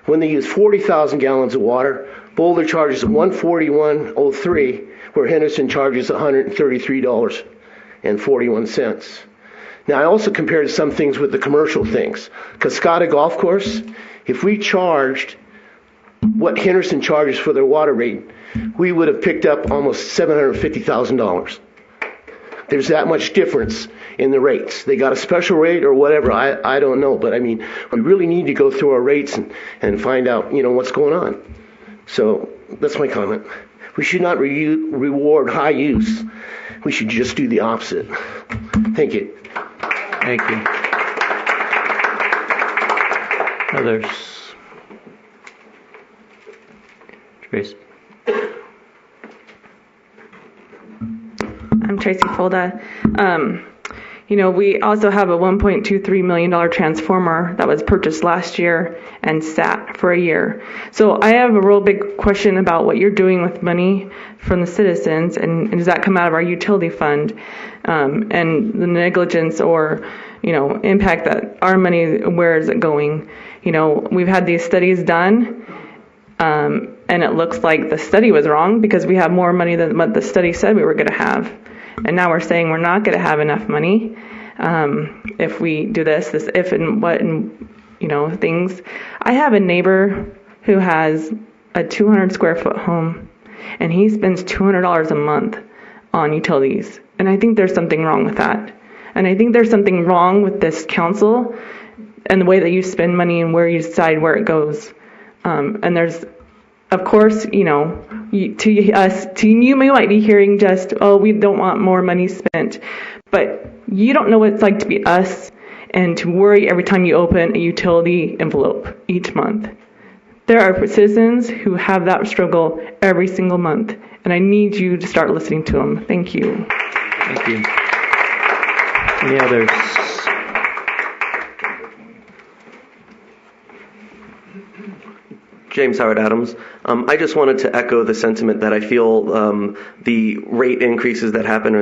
When they use 40,000 gallons of water, Boulder charges $141.03, where Henderson charges $133.41. Now, I also compared some things with the commercial things. Cascada Golf Course, if we charged what Henderson charges for their water rate, we would have picked up almost $750,000. There's that much difference in the rates. They got a special rate or whatever, I don't know. But I mean, we really need to go through our rates and find out, what's going on. So that's my comment. We should not reward high use. We should just do the opposite. Thank you. Thank you. Others? Tracy. I'm Tracy Folda. We also have a $1.23 million transformer that was purchased last year and sat for a year. So I have a real big question about what you're doing with money from the citizens, and does that come out of our utility fund, and the negligence or, impact that our money, where is it going? We've had these studies done, and it looks like the study was wrong because we have more money than what the study said we were going to have. And now we're saying we're not going to have enough money if we do this if and what, and things. I have a neighbor who has a 200 square foot home, and he spends $200 a month on utilities. And I think there's something wrong with that. And I think there's something wrong with this council and the way that you spend money and where you decide where it goes. And there's, of course, you might be hearing just, oh, we don't want more money spent. But you don't know what it's like to be us and to worry every time you open a utility envelope each month. There are citizens who have that struggle every single month, and I need you to start listening to them. Thank you. Thank you. Any others? James Howard Adams. I just wanted to echo the sentiment that I feel the rate increases that happened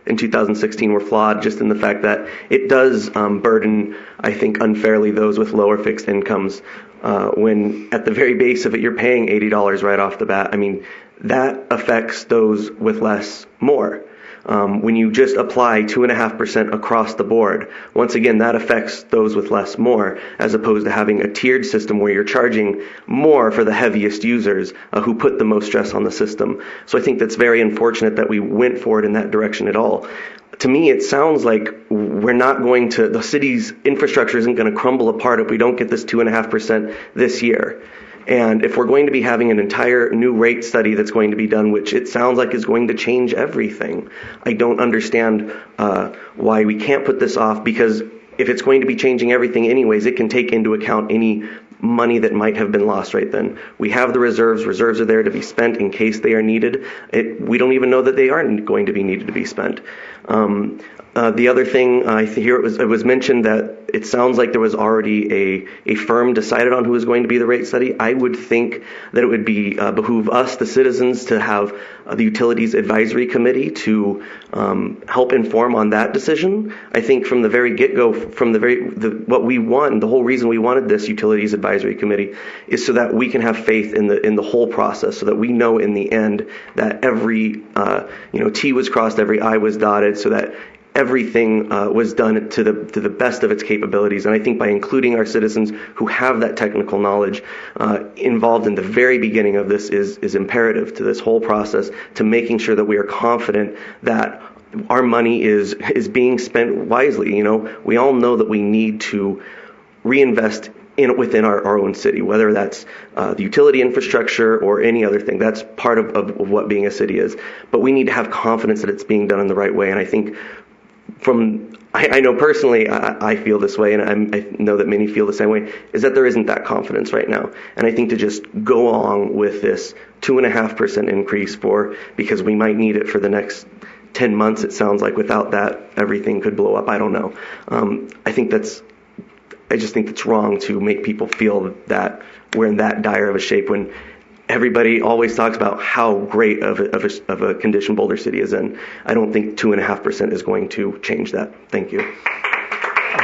in 2016 were flawed, just in the fact that it does burden, I think, unfairly those with lower fixed incomes. When at the very base of it, you're paying $80 right off the bat. I mean, that affects those with less more. When you just apply 2.5% across the board, once again, that affects those with less more, as opposed to having a tiered system where you're charging more for the heaviest users who put the most stress on the system. So I think that's very unfortunate that we went forward in that direction at all. To me, it sounds like the city's infrastructure isn't going to crumble apart if we don't get this 2.5% this year. And if we're going to be having an entire new rate study that's going to be done, which it sounds like is going to change everything, I don't understand why we can't put this off, because if it's going to be changing everything anyways, it can take into account any money that might have been lost right then. We have the reserves. Reserves are there to be spent in case they are needed. We don't even know that they aren't going to be needed to be spent. The other thing, I hear it was mentioned that it sounds like there was already a firm decided on who was going to be the rate study. I would think that it would be behoove us, the citizens, to have the Utilities Advisory Committee to help inform on that decision. I think from the very get-go, from what we want, the whole reason we wanted this Utilities Advisory Committee is so that we can have faith in the whole process, so that we know in the end that every T was crossed, every I was dotted, so that everything was done to the best of its capabilities. And I think by including our citizens who have that technical knowledge involved in the very beginning of this is imperative to this whole process, to making sure that we are confident that our money is being spent wisely. We all know that we need to reinvest within our own city, whether that's the utility infrastructure or any other thing. That's part of what being a city is. But we need to have confidence that it's being done in the right way. And I think I know personally I feel this way, and I know that many feel the same way, is that there isn't that confidence right now. And I think to just go along with this 2.5% increase because we might need it for the next 10 months, it sounds like. Without that, everything could blow up. I don't know. I just think it's wrong to make people feel that we're in that dire of a shape when everybody always talks about how great of a condition Boulder City is in. I don't think 2.5% is going to change that. Thank you.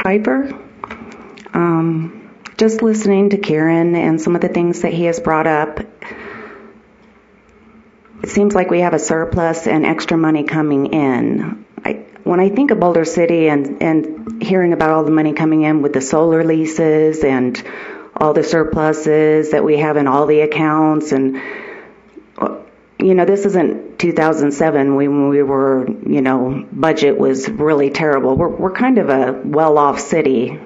Piper, just listening to Kieran and some of the things that he has brought up, it seems like we have a surplus and extra money coming in. When I think of Boulder City and hearing about all the money coming in with the solar leases and all the surpluses that we have in all the accounts, and this isn't 2007 when we were, budget was really terrible. We're kind of a well-off city,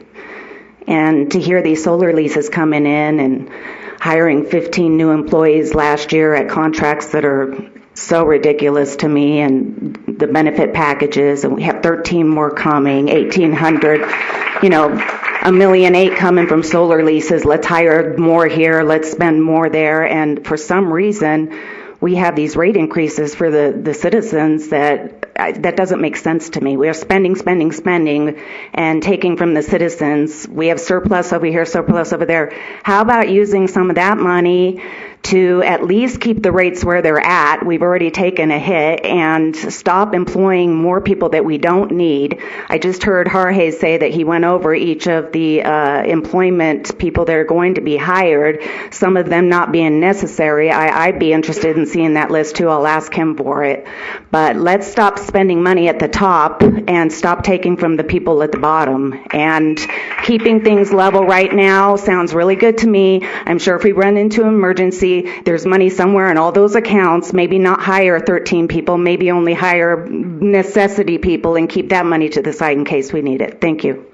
and to hear these solar leases coming in and hiring 15 new employees last year at contracts that are so ridiculous to me, and the benefit packages, and we have 13 more coming, 1,800, $1.8 million coming from solar leases. Let's hire more here. Let's spend more there. And for some reason, we have these rate increases for the citizens that doesn't make sense to me. We are spending, and taking from the citizens. We have surplus over here, surplus over there. How about using some of that money to at least keep the rates where they're at? We've already taken a hit, and stop employing more people that we don't need. I just heard Jorge say that he went over each of the employment people that are going to be hired, some of them not being necessary. I'd be interested in seeing that list too. I'll ask him for it. But let's stop spending money at the top and stop taking from the people at the bottom. And keeping things level right now sounds really good to me. I'm sure if we run into an emergency, there's money somewhere in all those accounts. Maybe not hire 13 people, maybe only hire necessity people and keep that money to the side in case we need it. Thank you.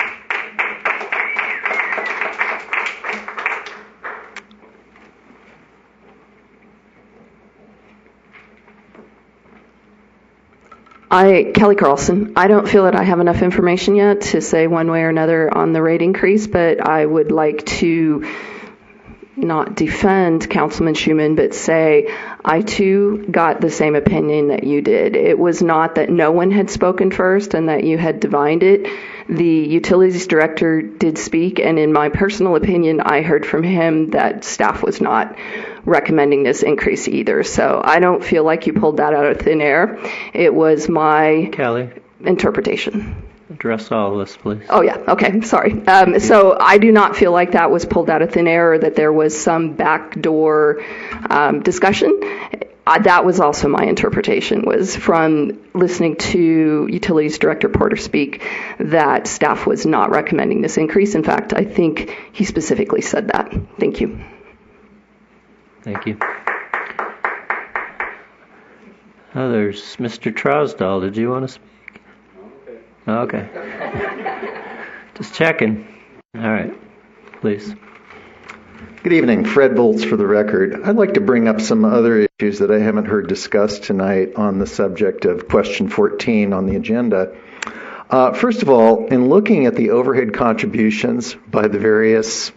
Kelly Carlson. I don't feel that I have enough information yet to say one way or another on the rate increase, but I would like to not defend Councilman Schuman, but say I too got the same opinion that you did. It was not that no one had spoken first and that you had divined it. The utilities director did speak, and in my personal opinion, I heard from him that staff was not recommending this increase either. So I don't feel like you pulled that out of thin air. It was my interpretation. Address all of us, please. Oh, yeah. Okay. Sorry. So I do not feel like that was pulled out of thin air or that there was some backdoor discussion. That was also my interpretation, was from listening to Utilities Director Porter speak, that staff was not recommending this increase. In fact, I think he specifically said that. Thank you. Thank you. Others. Mr. Trousdal, did you want to speak? Okay. Just checking. All right. Please. Good evening. Fred Volz for the record. I'd like to bring up some other issues that I haven't heard discussed tonight on the subject of question 14 on the agenda. First of all, in looking at the overhead contributions by the various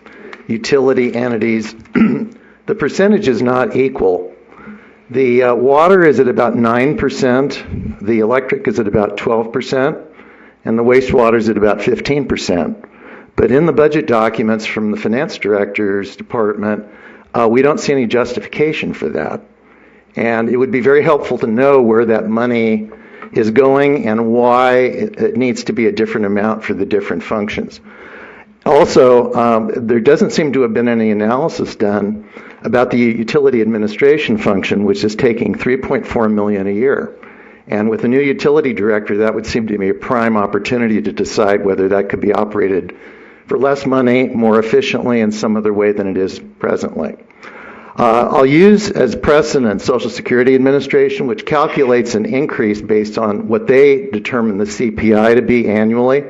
utility entities, the percentage is not equal. The water is at about 9%, the electric is at about 12%, and the wastewater is at about 15%. But in the budget documents from the finance director's department, we don't see any justification for that. And it would be very helpful to know where that money is going and why it needs to be a different amount for the different functions. Also, there doesn't seem to have been any analysis done about the utility administration function, which is taking $3.4 million a year. And with a new utility director, that would seem to be a prime opportunity to decide whether that could be operated for less money, more efficiently, in some other way than it is presently. I'll use as precedent Social Security Administration, which calculates an increase based on what they determine the CPI to be annually.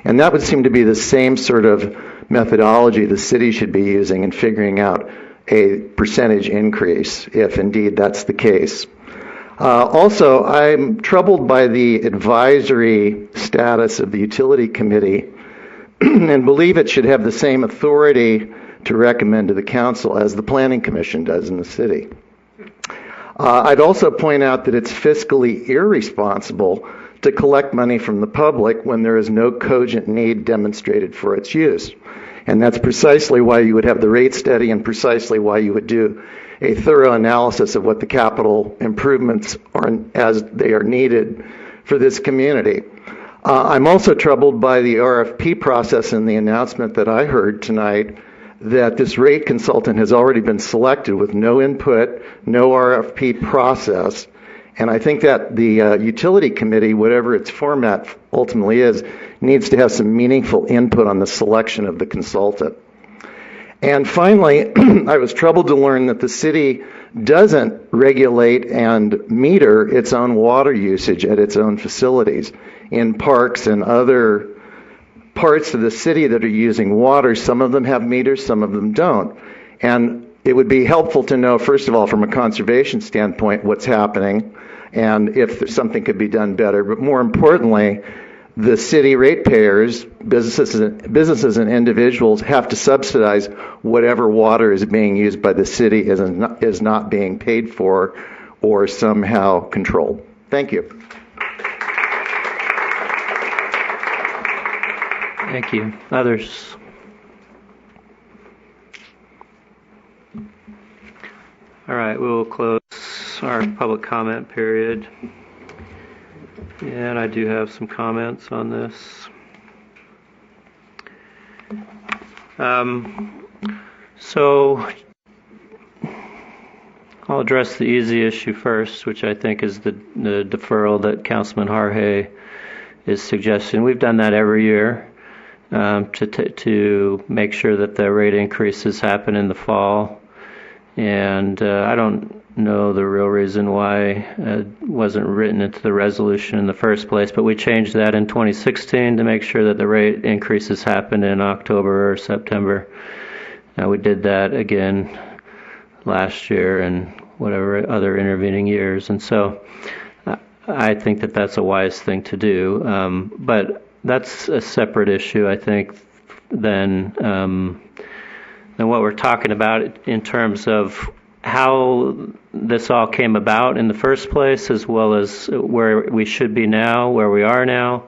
And that would seem to be the same sort of methodology the city should be using in figuring out a percentage increase, if indeed that's the case. Also, I'm troubled by the advisory status of the utility committee and believe it should have the same authority to recommend to the council as the planning commission does in the city. I'd also point out that it's fiscally irresponsible to collect money from the public when there is no cogent need demonstrated for its use. And that's precisely why you would have the rate study and precisely why you would do a thorough analysis of what the capital improvements are as they are needed for this community. I'm also troubled by the RFP process and the announcement that I heard tonight that this rate consultant has already been selected with no input, no RFP process. And I think that the utility committee, whatever its format ultimately is, needs to have some meaningful input on the selection of the consultant. And finally, I was troubled to learn that the city doesn't regulate and meter its own water usage at its own facilities. In parks and other parts of the city that are using water, some of them have meters, some of them don't. And it would be helpful to know, first of all, from a conservation standpoint, what's happening and if something could be done better. But more importantly, the city ratepayers, businesses and individuals have to subsidize whatever water is being used by the city is not being paid for or somehow controlled. Thank you. Thank you. Others? All right, we will close our public comment period. And I do have some comments on this. So I'll address the easy issue first, which I think is the deferral that Councilman Harhe is suggesting. We've done that every year to make sure that the rate increases happen in the fall. And I don't know the real reason why it wasn't written into the resolution in the first place, but we changed that in 2016 to make sure that the rate increases happened in October or September. We did that again last year and whatever other intervening years. And so I think that that's a wise thing to do. But that's a separate issue, I think, than what we're talking about in terms of how this all came about in the first place, as well as where we should be now, where we are now,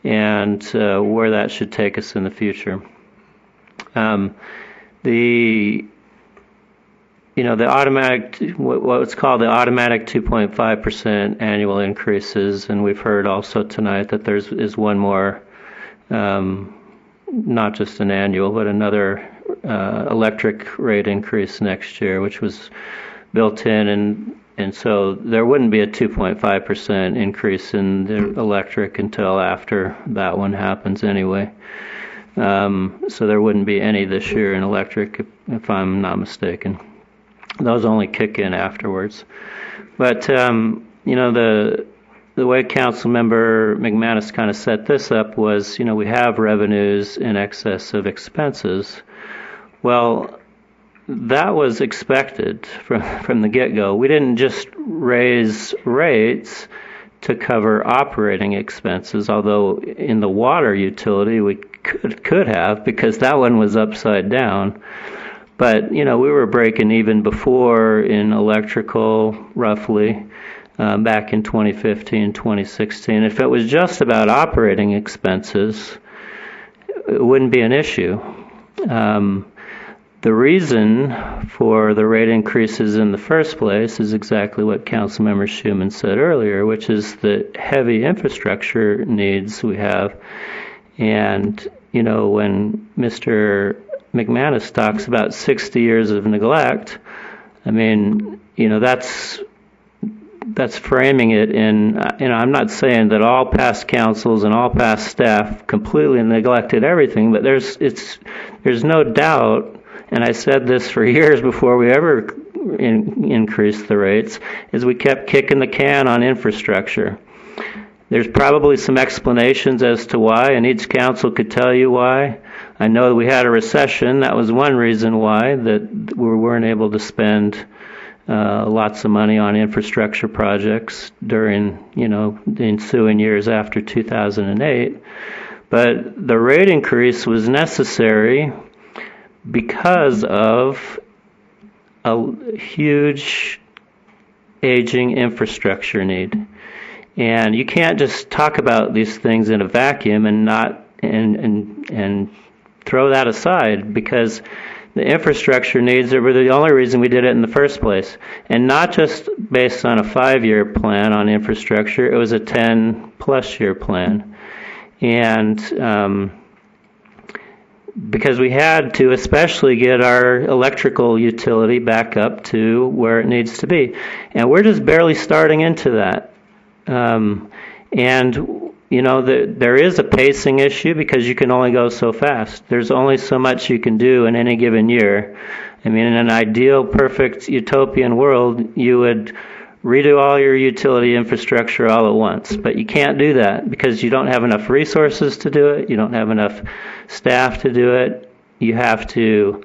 and where that should take us in the future. The automatic, what's called the automatic 2.5% annual increases, and we've heard also tonight that there is one more, not just an annual, but another electric rate increase next year, which was built in, and so there wouldn't be a 2.5% increase in the electric until after that one happens anyway. So there wouldn't be any this year in electric, if I'm not mistaken. Those only kick in afterwards. But the way Councilmember McManus kind of set this up was, we have revenues in excess of expenses. Well, that was expected from the get-go. We didn't just raise rates to cover operating expenses, although in the water utility we could have, because that one was upside down. But, we were breaking even before in electrical, roughly, back in 2015, 2016. If it was just about operating expenses, it wouldn't be an issue. The reason for the rate increases in the first place is exactly what Councilmember Schuman said earlier, which is the heavy infrastructure needs we have. And, when Mr. McManus talks about 60 years of neglect, I mean, that's framing it in, I'm not saying that all past councils and all past staff completely neglected everything, but there's no doubt, and I said this for years before we ever increased the rates, is we kept kicking the can on infrastructure. There's probably some explanations as to why, and each council could tell you why. I know we had a recession. That was one reason why, that we weren't able to spend lots of money on infrastructure projects during, the ensuing years after 2008. But the rate increase was necessary because of a huge aging infrastructure need. And you can't just talk about these things in a vacuum and not and throw that aside, because the infrastructure needs were the only reason we did it in the first place. And not just based on a 5-year plan on infrastructure, it was a 10-plus year plan. And because we had to especially get our electrical utility back up to where it needs to be. And we're just barely starting into that. There is a pacing issue because you can only go so fast. There's only so much you can do in any given year. I mean, in an ideal, perfect, utopian world, you would redo all your utility infrastructure all at once. But you can't do that because you don't have enough resources to do it. You don't have enough staff to do it. You have to,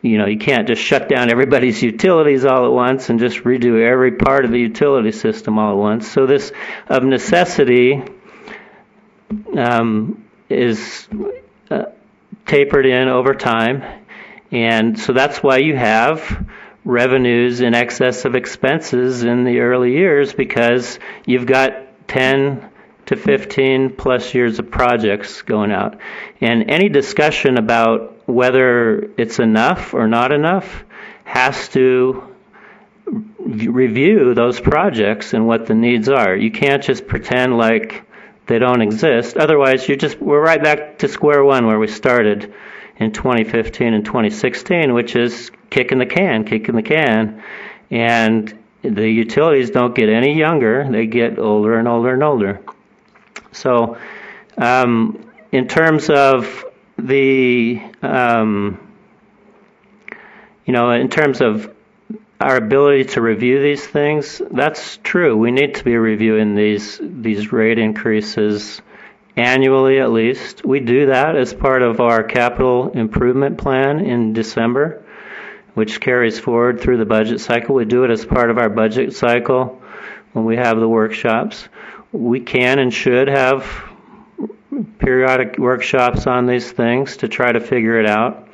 you can't just shut down everybody's utilities all at once and just redo every part of the utility system all at once. So this, of necessity, is tapered in over time. And so that's why you have revenues in excess of expenses in the early years, because you've got 10 to 15 plus years of projects going out. And any discussion about whether it's enough or not enough has to review those projects and what the needs are. You can't just pretend like they don't exist. Otherwise, we're right back to square one where we started in 2015 and 2016, which is kicking the can. And the utilities don't get any younger. They get older and older and older. So in terms of in terms of our ability to review these things, that's true. We need to be reviewing these rate increases annually at least. We do that as part of our capital improvement plan in December, which carries forward through the budget cycle. We do it as part of our budget cycle when we have the workshops. We can and should have periodic workshops on these things to try to figure it out.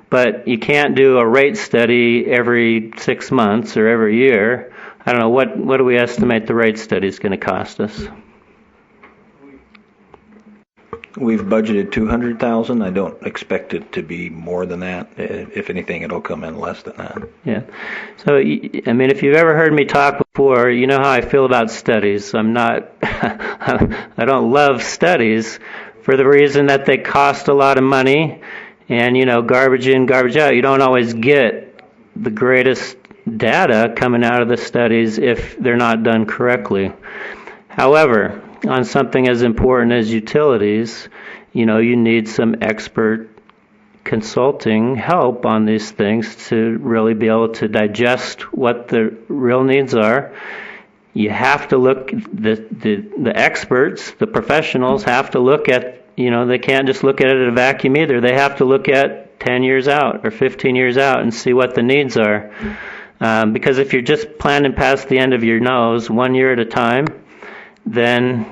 But you can't do a rate study every 6 months or every year. I don't know, what do we estimate the rate study is going to cost us? We've budgeted $200,000. I don't expect it to be more than that. If anything, it'll come in less than that. Yeah. So, I mean, if you've ever heard me talk before, you know how I feel about studies. I don't love studies for the reason that they cost a lot of money, and, garbage in, garbage out. You don't always get the greatest data coming out of the studies if they're not done correctly. However, on something as important as utilities, you need some expert consulting help on these things to really be able to digest what the real needs are. You have to look, the experts, the professionals have to look at, they can't just look at it in a vacuum either. They have to look at 10 years out or 15 years out and see what the needs are. Because if you're just planning past the end of your nose 1 year at a time, then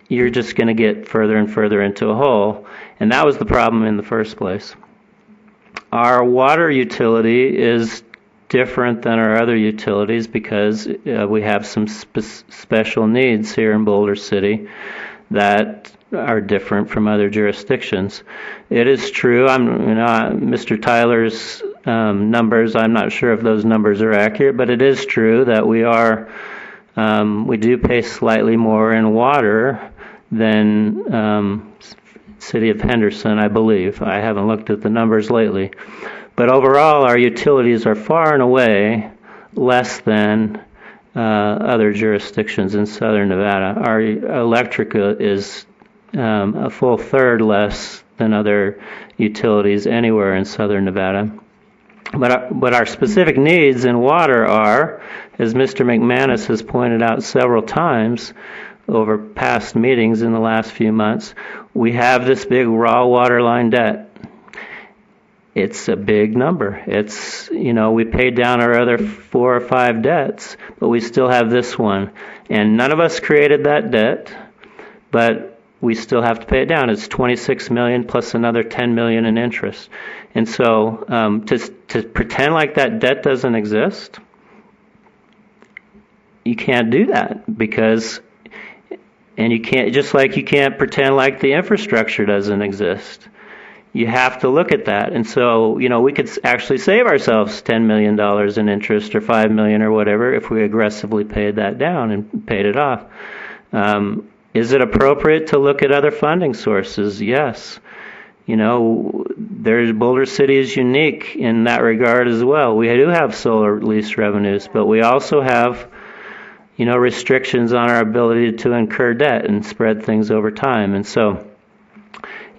you're just going to get further and further into a hole. And that was the problem in the first place. Our water utility is different than our other utilities because we have some special needs here in Boulder City that are different from other jurisdictions. It is true, Mr. Tyler's numbers, I'm not sure if those numbers are accurate, but it is true that we do pay slightly more in water than City of Henderson, I believe. I haven't looked at the numbers lately. But overall, our utilities are far and away less than other jurisdictions in southern Nevada. Our electric is a full third less than other utilities anywhere in southern Nevada. But our specific needs in water are, as Mr. McManus has pointed out several times over past meetings in the last few months, we have this big raw water line debt. it's a big number. It's, we paid down our other 4 or 5 debts, but we still have this one. And none of us created that debt, but we still have to pay it down. It's $26 million plus another $10 million in interest. And so to pretend like that debt doesn't exist, you can't do that and you can't, just like you can't pretend like the infrastructure doesn't exist. You have to look at that. And so, we could actually save ourselves $10 million in interest or $5 million or whatever if we aggressively paid that down and paid it off. Is it appropriate to look at other funding sources? Yes. Boulder City is unique in that regard as well. We do have solar lease revenues, but we also have, restrictions on our ability to incur debt and spread things over time. And so,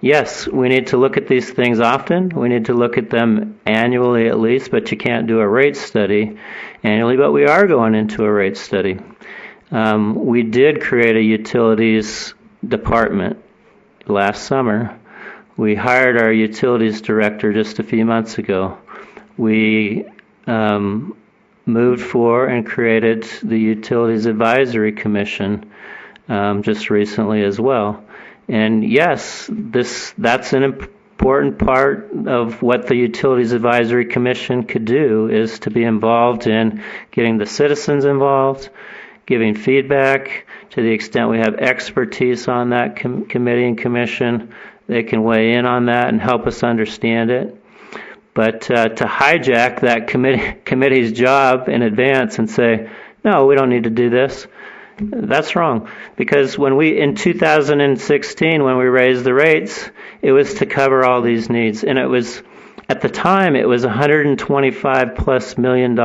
yes, we need to look at these things often. We need to look at them annually at least, but you can't do a rate study annually, but we are going into a rate study. We did create a utilities department last summer. We hired our utilities director just a few months ago. We moved for and created the Utilities Advisory Commission just recently as well. And yes, that's an important part of what the Utilities Advisory Commission could do, is to be involved in getting the citizens involved, giving feedback. To the extent we have expertise on that committee and commission, they can weigh in on that and help us understand it. But to hijack that committee's job in advance and say, no, we don't need to do this, that's wrong. Because in 2016, when we raised the rates, it was to cover all these needs. And it was, at the time, it was $125+ million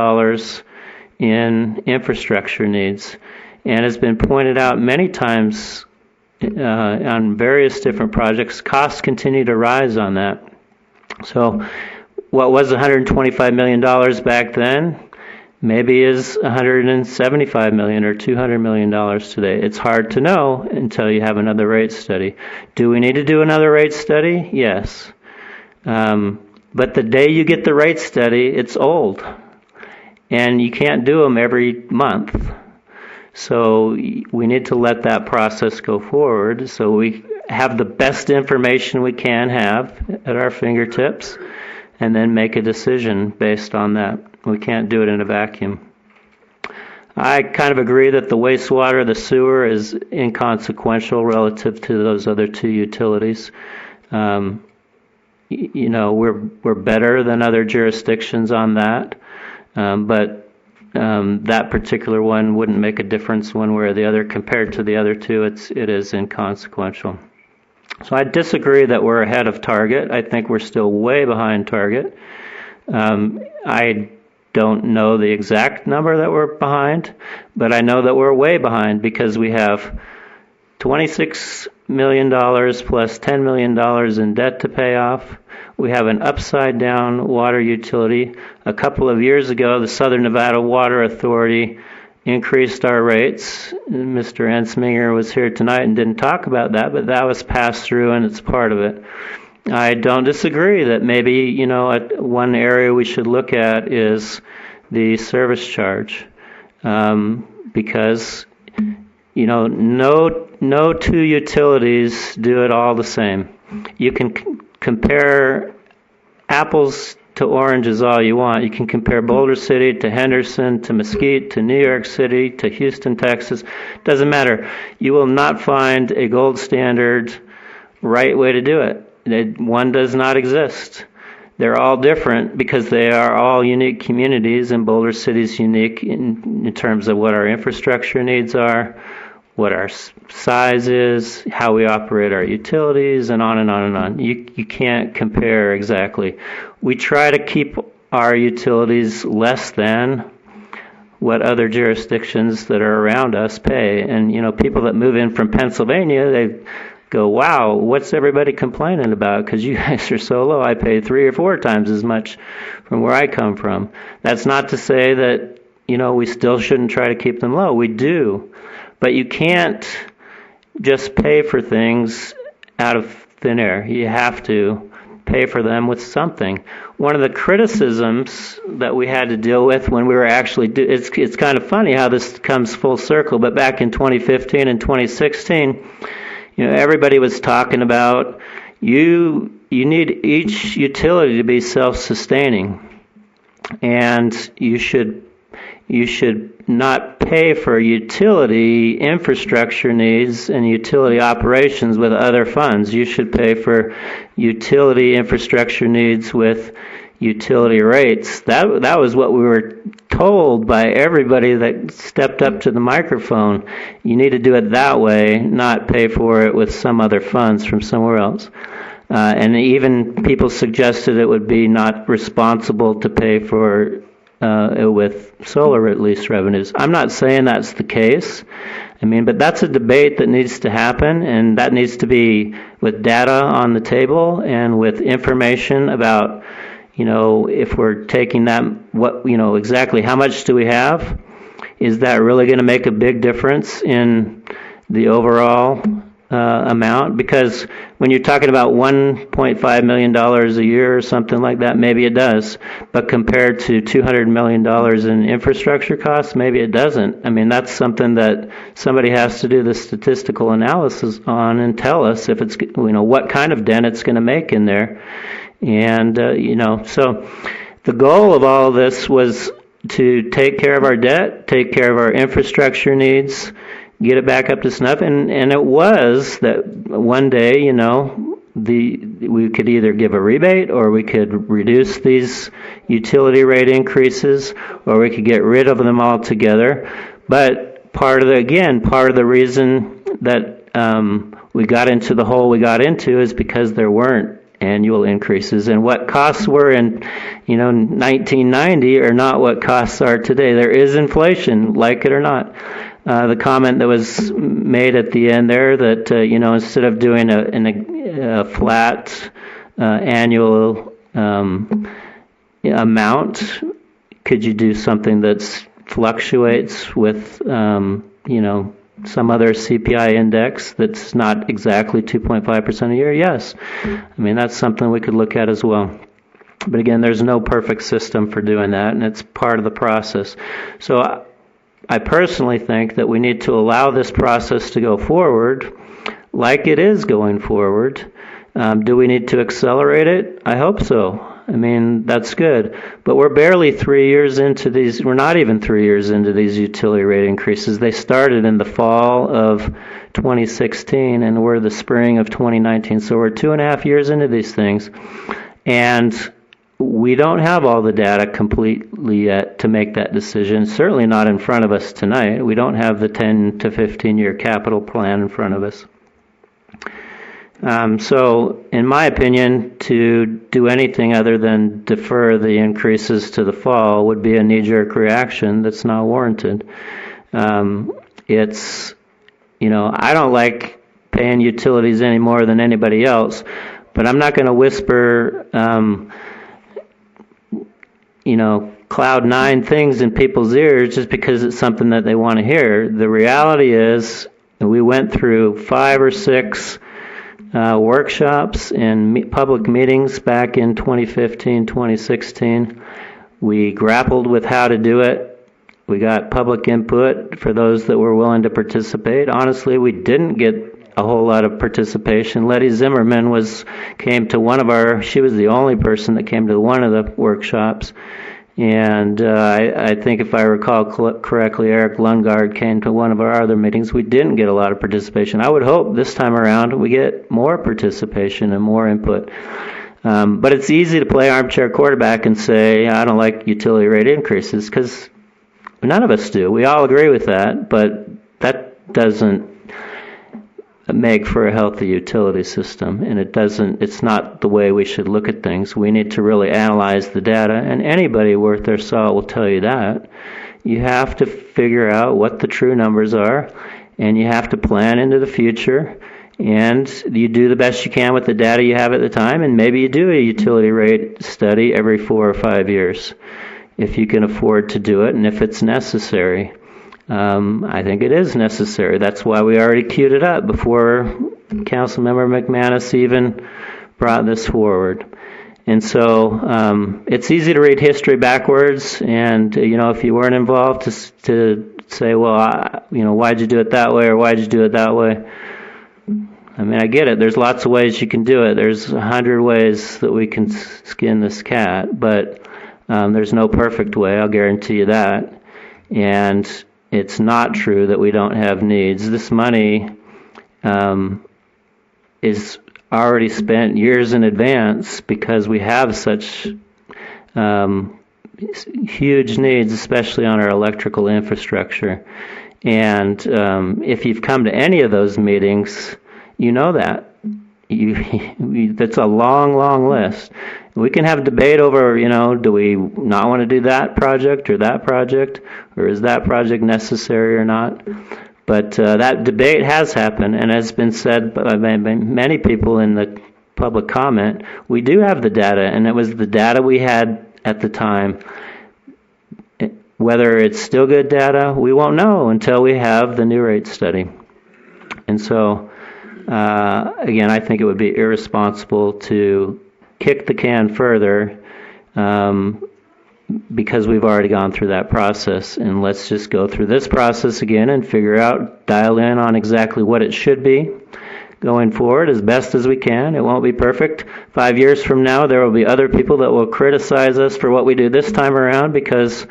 in infrastructure needs. And has been pointed out many times on various different projects, costs continue to rise on that. So what was $125 million back then maybe is $175 million or $200 million today. It's hard to know until you have another rate study. Do we need to do another rate study? Yes. But the day you get the rate study, it's old. And you can't do them every month. So we need to let that process go forward so we have the best information we can have at our fingertips and then make a decision based on that. We can't do it in a vacuum. I kind of agree that the wastewater, the sewer is inconsequential relative to those other two utilities. We're better than other jurisdictions on that, but that particular one wouldn't make a difference one way or the other. Compared to the other two, it is inconsequential. So I disagree that we're ahead of target. I think we're still way behind target. I don't know the exact number that we're behind, but I know that we're way behind because we have $26 million plus $10 million in debt to pay off. We have an upside-down water utility. A couple of years ago, the Southern Nevada Water Authority increased our rates. Mr. Ensminger was here tonight and didn't talk about that, but that was passed through and it's part of it. I don't disagree that maybe, one area we should look at is the service charge, because, no two utilities do it all the same. You can compare apples to oranges all you want. You can compare Boulder City to Henderson to Mesquite to New York City to Houston, Texas. Doesn't matter. You will not find a gold standard right way to do it. One does not exist. They're all different because they are all unique communities, and Boulder City is unique in terms of what our infrastructure needs are, what our size is, how we operate our utilities, and on and on and on. You can't compare exactly. We try to keep our utilities less than what other jurisdictions that are around us pay. And, people that move in from Pennsylvania, they go, wow, what's everybody complaining about? Because you guys are so low. I pay 3 or 4 times as much from where I come from. That's not to say that, we still shouldn't try to keep them low. We do. But you can't just pay for things out of thin air. You have to pay for them with something. One of the criticisms that we had to deal with when we were actually, it's kind of funny how this comes full circle, but back in 2015 and 2016, everybody was talking about you need each utility to be self-sustaining, and you should not pay for utility infrastructure needs and utility operations with other funds. You should pay for utility infrastructure needs with utility rates. That was what we were told by everybody that stepped up to the microphone. You need to do it that way, not pay for it with some other funds from somewhere else. And even people suggested it would be not responsible to pay for with solar release revenues. I'm not saying that's the case. But that's a debate that needs to happen, and that needs to be with data on the table and with information about, if we're taking that, exactly how much do we have? Is that really going to make a big difference in the overall amount? Because when you're talking about $1.5 million a year or something like that, maybe it does. But compared to $200 million in infrastructure costs, maybe it doesn't. That's something that somebody has to do the statistical analysis on and tell us if it's, what kind of dent it's going to make in there. And, so the goal of all of this was to take care of our debt, take care of our infrastructure needs, get it back up to snuff, and it was that one day, we could either give a rebate or we could reduce these utility rate increases, or we could get rid of them altogether. But part of the reason that we got into the hole we got into is because there weren't annual increases, and what costs were in 1990 are not what costs are today. There is inflation, like it or not. The comment that was made at the end there that instead of doing a flat annual amount, could you do something that fluctuates with some other CPI index that's not exactly 2.5% a year? Yes. That's something we could look at as well. But again, there's no perfect system for doing that, and it's part of the process. So I personally think that we need to allow this process to go forward like it is going forward. Do we need to accelerate it? I hope so. That's good. But we're barely 3 years into these. We're not even 3 years into these utility rate increases. They started in the fall of 2016, and we're the spring of 2019. So we're 2.5 years into these things. And we don't have all the data completely yet to make that decision. Certainly not in front of us tonight. We don't have the 10 to 15-year capital plan in front of us. So, in my opinion, to do anything other than defer the increases to the fall would be a knee-jerk reaction that's not warranted. I don't like paying utilities any more than anybody else, but I'm not going to whisper cloud nine things in people's ears just because it's something that they want to hear. The reality is we went through 5 or 6 workshops and public meetings back in 2015, 2016. We grappled with how to do it. We got public input for those that were willing to participate. Honestly, we didn't get a whole lot of participation. Letty Zimmerman came to she was the only person that came to one of the workshops. And I think if I recall correctly, Eric Lundgaard came to one of our other meetings. We didn't get a lot of participation. I would hope this time around we get more participation and more input. But it's easy to play armchair quarterback and say, I don't like utility rate increases, because none of us do. We all agree with that, but that doesn't make for a healthy utility system, and it's not the way we should look at things. We need to really analyze the data, and anybody worth their salt will tell you that. You have to figure out what the true numbers are, and you have to plan into the future, and you do the best you can with the data you have at the time, and maybe you do a utility rate study every 4 or 5 years if you can afford to do it and if it's necessary. I think it is necessary. That's why we already queued it up before Councilmember McManus even brought this forward. And so it's easy to read history backwards, and if you weren't involved, to say, well, why'd you do it that way, or why'd you do it that way? I mean, I get it. There's lots of ways you can do it. There's 100 ways that we can skin this cat, but there's no perfect way, I'll guarantee you that. And it's not true that we don't have needs. This money is already spent years in advance because we have such huge needs, especially on our electrical infrastructure. And if you've come to any of those meetings, you know that. That's a long, long list. We can have debate over, do we not want to do that project, or is that project necessary or not? But that debate has happened, and has been said by many people in the public comment. We do have the data, and it was the data we had at the time. Whether it's still good data, we won't know until we have the new rate study. And so, again, I think it would be irresponsible to kick the can further because we've already gone through that process. And let's just go through this process again and dial in on exactly what it should be going forward as best as we can. It won't be perfect. 5 years from now, there will be other people that will criticize us for what we do this time around because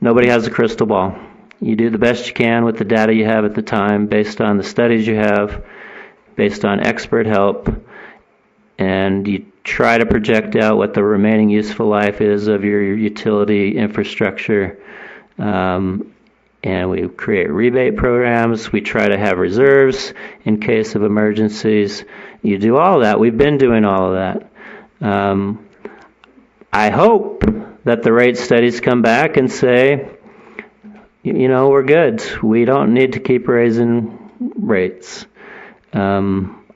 nobody has a crystal ball. You do the best you can with the data you have at the time, based on the studies you have, based on expert help, and you try to project out what the remaining useful life is of your utility infrastructure. And we create rebate programs. We try to have reserves in case of emergencies. You do all that. We've been doing all of that. I hope that the rate studies come back and say, we're good. We don't need to keep raising rates.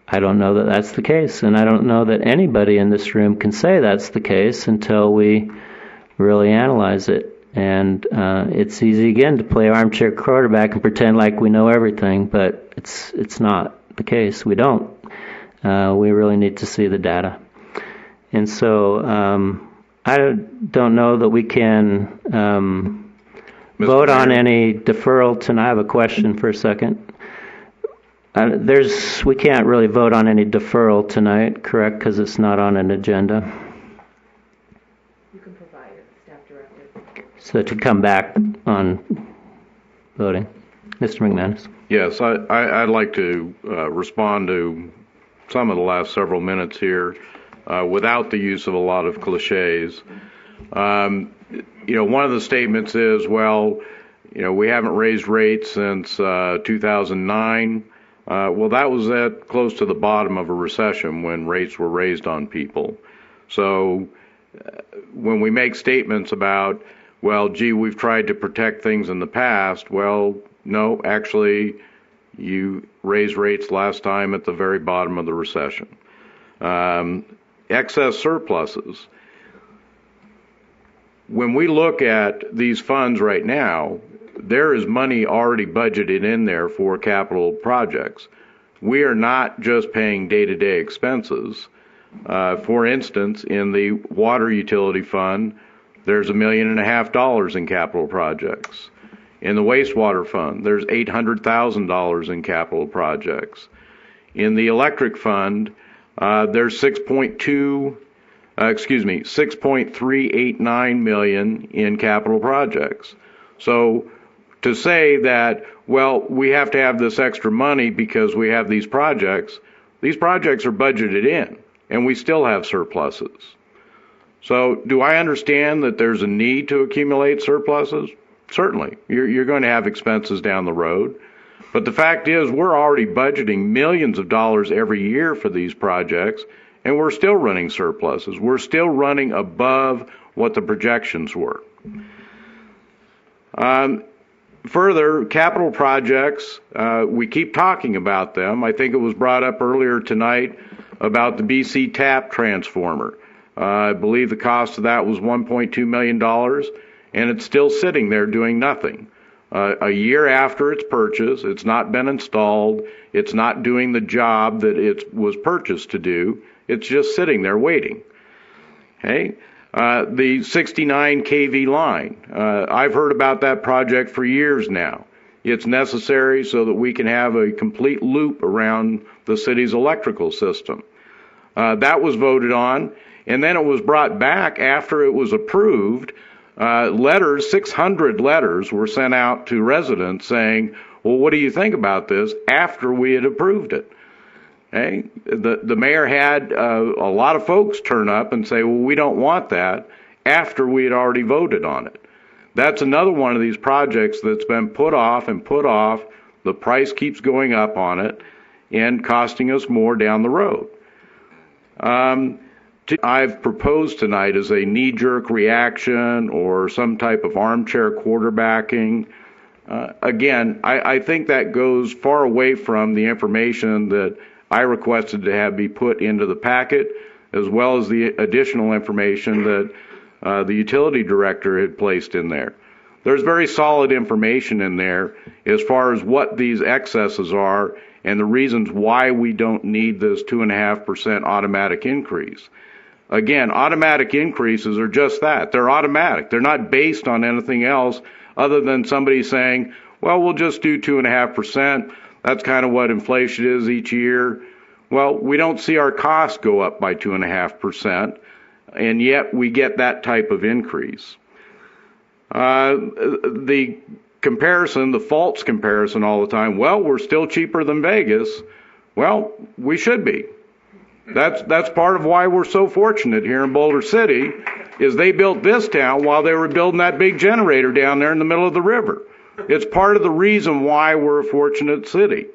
I don't know that that's the case, and I don't know that anybody in this room can say that's the case until we really analyze it. And it's easy, again, to play armchair quarterback and pretend like we know everything, but it's not the case. We don't. We really need to see the data. And so I don't know that we can vote on any deferral tonight. I have a question for a second. We can't really vote on any deferral tonight, correct? Because it's not on an agenda. You can provide it, staff directive. So to come back on voting. Mr. McManus. Yes, I'd like to respond to some of the last several minutes here without the use of a lot of cliches. One of the statements is, we haven't raised rates since 2009. Well, that was at close to the bottom of a recession when rates were raised on people. So when we make statements about, we've tried to protect things in the past, no, actually, you raised rates last time at the very bottom of the recession. Excess surpluses. When we look at these funds right now, there is money already budgeted in there for capital projects. We are not just paying day-to-day expenses. For instance, in the water utility fund, there's $1.5 million in capital projects. In the wastewater fund, there's $800,000 in capital projects. In the electric fund, there's $6.389 million in capital projects. So to say that, we have to have this extra money because we have these projects are budgeted in, and we still have surpluses. So do I understand that there's a need to accumulate surpluses? Certainly. You're going to have expenses down the road. But the fact is, we're already budgeting millions of dollars every year for these projects, and we're still running surpluses. We're still running above what the projections were. Further, capital projects, we keep talking about them. I think it was brought up earlier tonight about the BC TAP transformer. I believe the cost of that was $1.2 million, and it's still sitting there doing nothing. A year after its purchase, it's not been installed, it's not doing the job that it was purchased to do, it's just sitting there waiting. Okay? The 69 kV line. I've heard about that project for years now. It's necessary so that we can have a complete loop around the city's electrical system. That was voted on, and then it was brought back after it was approved. 600 letters were sent out to residents saying, well, what do you think about this, after we had approved it? Okay? The mayor had a lot of folks turn up and say, well, we don't want that, after we had already voted on it. That's another one of these projects that's been put off and put off. The price keeps going up on it and costing us more down the road. I've proposed tonight as a knee-jerk reaction or some type of armchair quarterbacking. Again, I think that goes far away from the information that I requested to have be put into the packet, as well as the additional information that the utility director had placed in there. There's very solid information in there as far as what these excesses are and the reasons why we don't need this 2.5% automatic increase. Again, automatic increases are just that. They're automatic. They're not based on anything else other than somebody saying, well, we'll just do 2.5%. That's kind of what inflation is each year. Well, we don't see our costs go up by 2.5%, and yet we get that type of increase. The comparison, the false comparison all the time, well, we're still cheaper than Vegas. Well, we should be. That's part of why we're so fortunate here in Boulder City, is they built this town while they were building that big generator down there in the middle of the river. It's part of the reason why we're a fortunate city.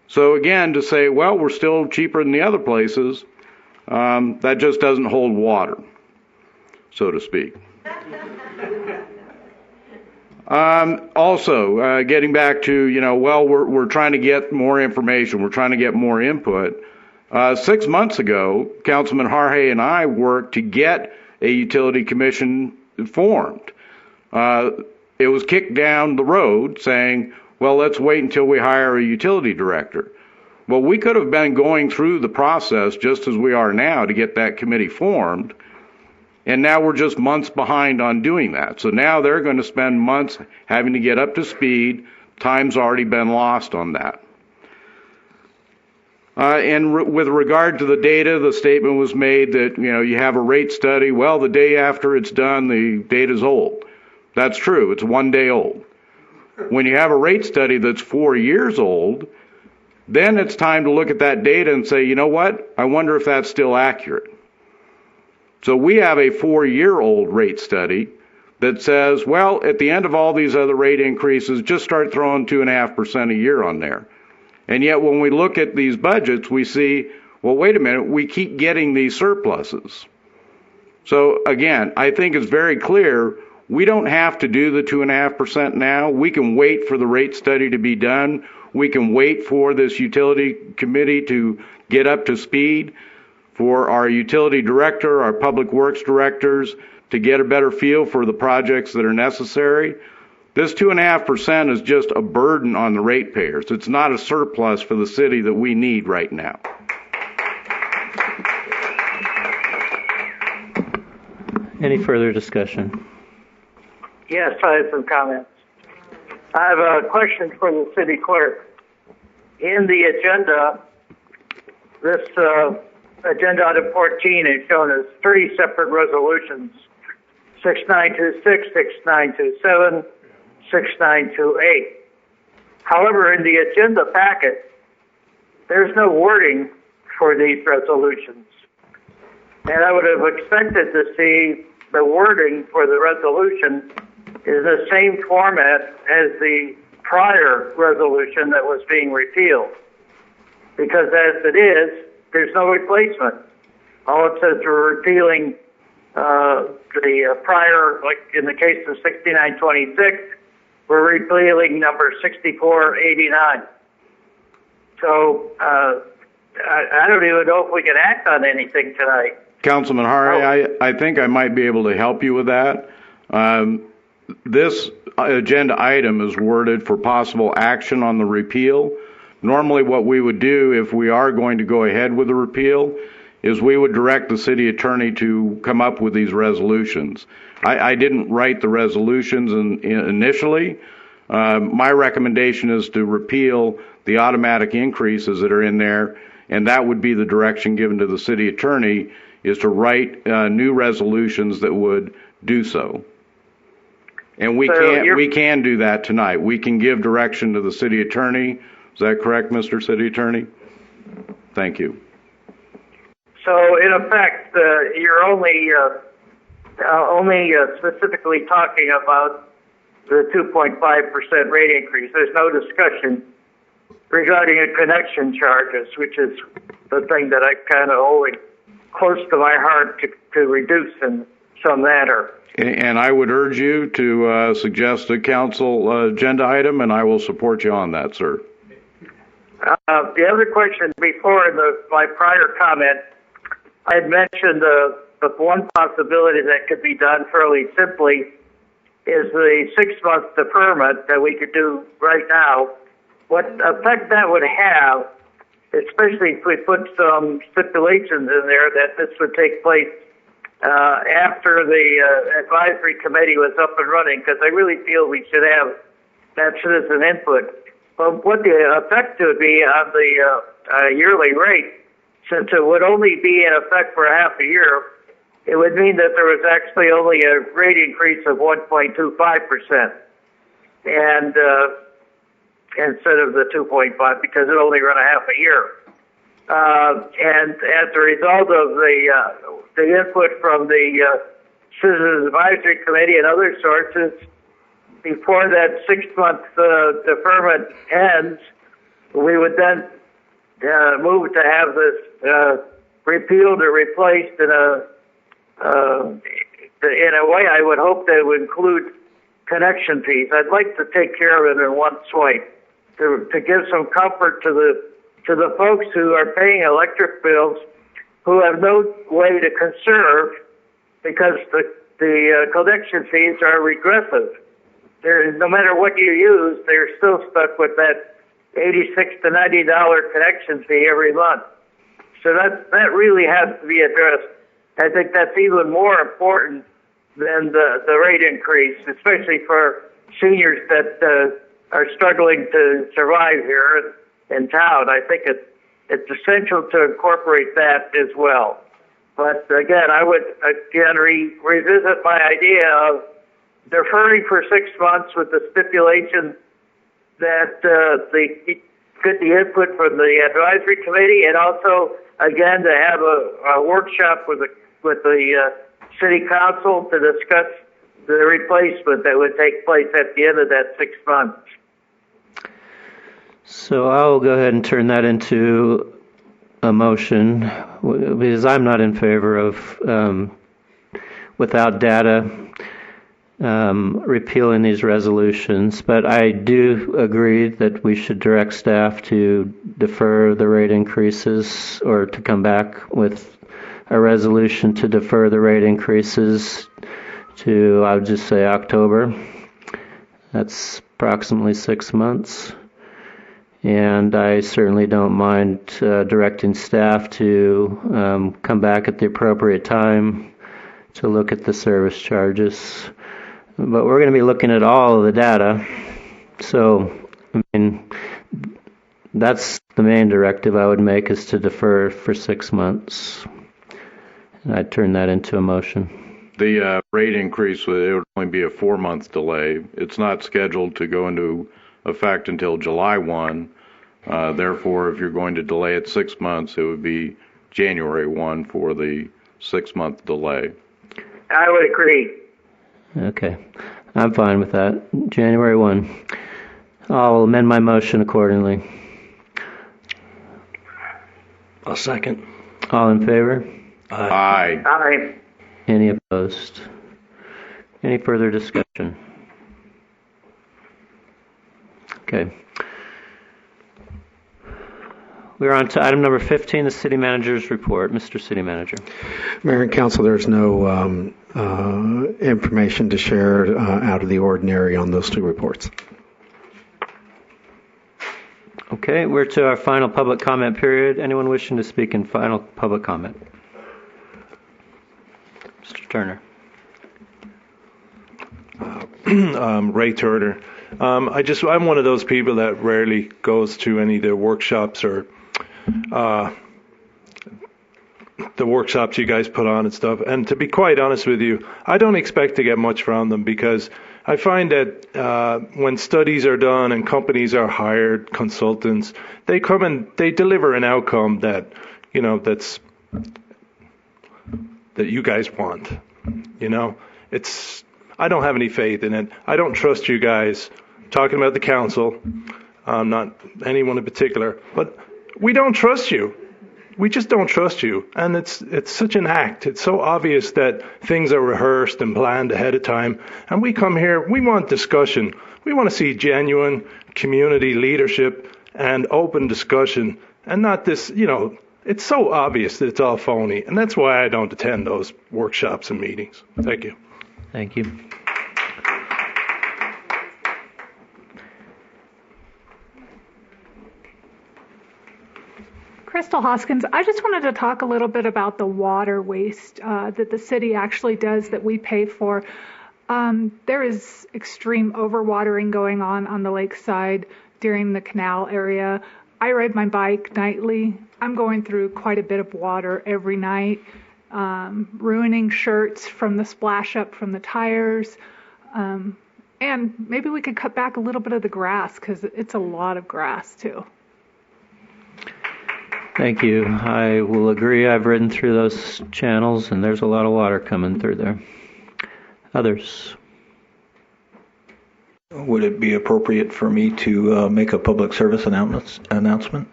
So again, to say, well, we're still cheaper than the other places, that just doesn't hold water, so to speak. Also, getting back to, well, we're trying to get more information, we're trying to get more input. 6 months ago, Councilman Harhe and I worked to get a utility commission formed. It was kicked down the road saying, well, let's wait until we hire a utility director. Well, we could have been going through the process just as we are now to get that committee formed, and now we're just months behind on doing that. So now they're going to spend months having to get up to speed. Time's already been lost on that. With regard to the data, the statement was made that, you have a rate study. Well, the day after it's done, the data's old. That's true. It's 1 day old. When you have a rate study that's 4 years old, then it's time to look at that data and say, you know what? I wonder if that's still accurate. So we have a 4-year-old rate study that says, well, at the end of all these other rate increases, just start throwing 2.5% a year on there. And yet when we look at these budgets, we see, well, wait a minute, we keep getting these surpluses. So again, I think it's very clear we don't have to do the 2.5% now. We can wait for the rate study to be done. We can wait for this utility committee to get up to speed, for our utility director, our public works directors to get a better feel for the projects that are necessary. This 2.5% is just a burden on the ratepayers. It's not a surplus for the city that we need right now. Any further discussion? Yes, I have some comments. I have a question for the city clerk. In the agenda, this agenda item 14 is shown as 3 separate resolutions: 6926, 6927, 6928. However, in the agenda packet, there's no wording for these resolutions. And I would have expected to see the wording for the resolution is the same format as the prior resolution that was being repealed. Because as it is, there's no replacement. All it says, we're repealing the prior, like in the case of 6926, we're repealing number 6489. So I don't even know if we can act on anything tonight. Councilman Hari, I think I might be able to help you with that. This agenda item is worded for possible action on the repeal. Normally what we would do if we are going to go ahead with the repeal is we would direct the city attorney to come up with these resolutions. I didn't write the resolutions initially. My recommendation is to repeal the automatic increases that are in there, and that would be the direction given to the city attorney, is to write new resolutions that would do so. And we can do that tonight. We can give direction to the city attorney. Is that correct, Mr. City Attorney? Thank you. So in effect, you're only specifically talking about the 2.5% rate increase. There's no discussion regarding the connection charges, which is the thing that I kind of hold close to my heart to reduce in some manner. And I would urge you to suggest a council agenda item, and I will support you on that, sir. The other question before my prior comment, I had mentioned the one possibility that could be done fairly simply is the 6-month deferment that we could do right now. What effect that would have, especially if we put some stipulations in there that this would take place after the advisory committee was up and running, because I really feel we should have that citizen input. But what the effect would be on the yearly rate, since it would only be in effect for half a year, it would mean that there was actually only a rate increase of 1.25%, and instead of the 2.5, because it only run a half a year. And as a result of the input from the Citizens Advisory Committee and other sources, before that 6-month deferment ends, we would then move to have this repealed or replaced in a way I would hope that would include connection fees. I'd like to take care of it in one swipe to give some comfort to the folks who are paying electric bills, who have no way to conserve because the connection fees are regressive. No matter what you use, they're still stuck with that $86 to $90 connection fee every month. So that really has to be addressed. I think that's even more important than the rate increase, especially for seniors that are struggling to survive here in town. I think it's essential to incorporate that as well. But again, I would revisit my idea of deferring for 6 months with the stipulation that get the input from the advisory committee, and also again to have a workshop with the city council to discuss the replacement that would take place at the end of that 6 months. So I'll go ahead and turn that into a motion, because I'm not in favor of, without data, repealing these resolutions, but I do agree that we should direct staff to defer the rate increases, or to come back with a resolution to defer the rate increases to, I would just say, October. That's approximately 6 months. And I certainly don't mind directing staff to come back at the appropriate time to look at the service charges. But we're going to be looking at all of the data. So, I mean, that's the main directive I would make, is to defer for 6 months. And I'd turn that into a motion. The rate increase, it would only be a 4-month delay. It's not scheduled to go into effect until July 1. Therefore, if you're going to delay it 6 months, it would be January 1 for the 6-month delay. I would agree. Okay. I'm fine with that. January 1. I'll amend my motion accordingly. I'll second. All in favor? Aye. Aye. Any opposed? Any further discussion? Okay. We're on to item number 15, the city manager's report. Mr. City Manager. Mayor and Council, there's no information to share out of the ordinary on those two reports. Okay, we're to our final public comment period. Anyone wishing to speak in final public comment? Mr. Turner. Ray Turner. I'm one of those people that rarely goes to any of the workshops or the workshops you guys put on and stuff. And to be quite honest with you, I don't expect to get much from them because I find that when studies are done and companies are hired, consultants, they come and they deliver an outcome that, that you guys want. I don't have any faith in it. I don't trust you guys. Talking about the council, not anyone in particular, but we don't trust you. We just don't trust you. And it's such an act. It's so obvious that things are rehearsed and planned ahead of time. And we come here, we want discussion. We want to see genuine community leadership and open discussion and not this, it's so obvious that it's all phony. And that's why I don't attend those workshops and meetings. Thank you. Thank you. Crystal Hoskins, I just wanted to talk a little bit about the water waste that the city actually does that we pay for. There is extreme overwatering going on the lakeside during the canal area. I ride my bike nightly. I'm going through quite a bit of water every night, ruining shirts from the splash up from the tires. And maybe we could cut back a little bit of the grass because it's a lot of grass too. Thank you. I will agree. I've ridden through those channels, and there's a lot of water coming through there. Others? Would it be appropriate for me to make a public service announcement?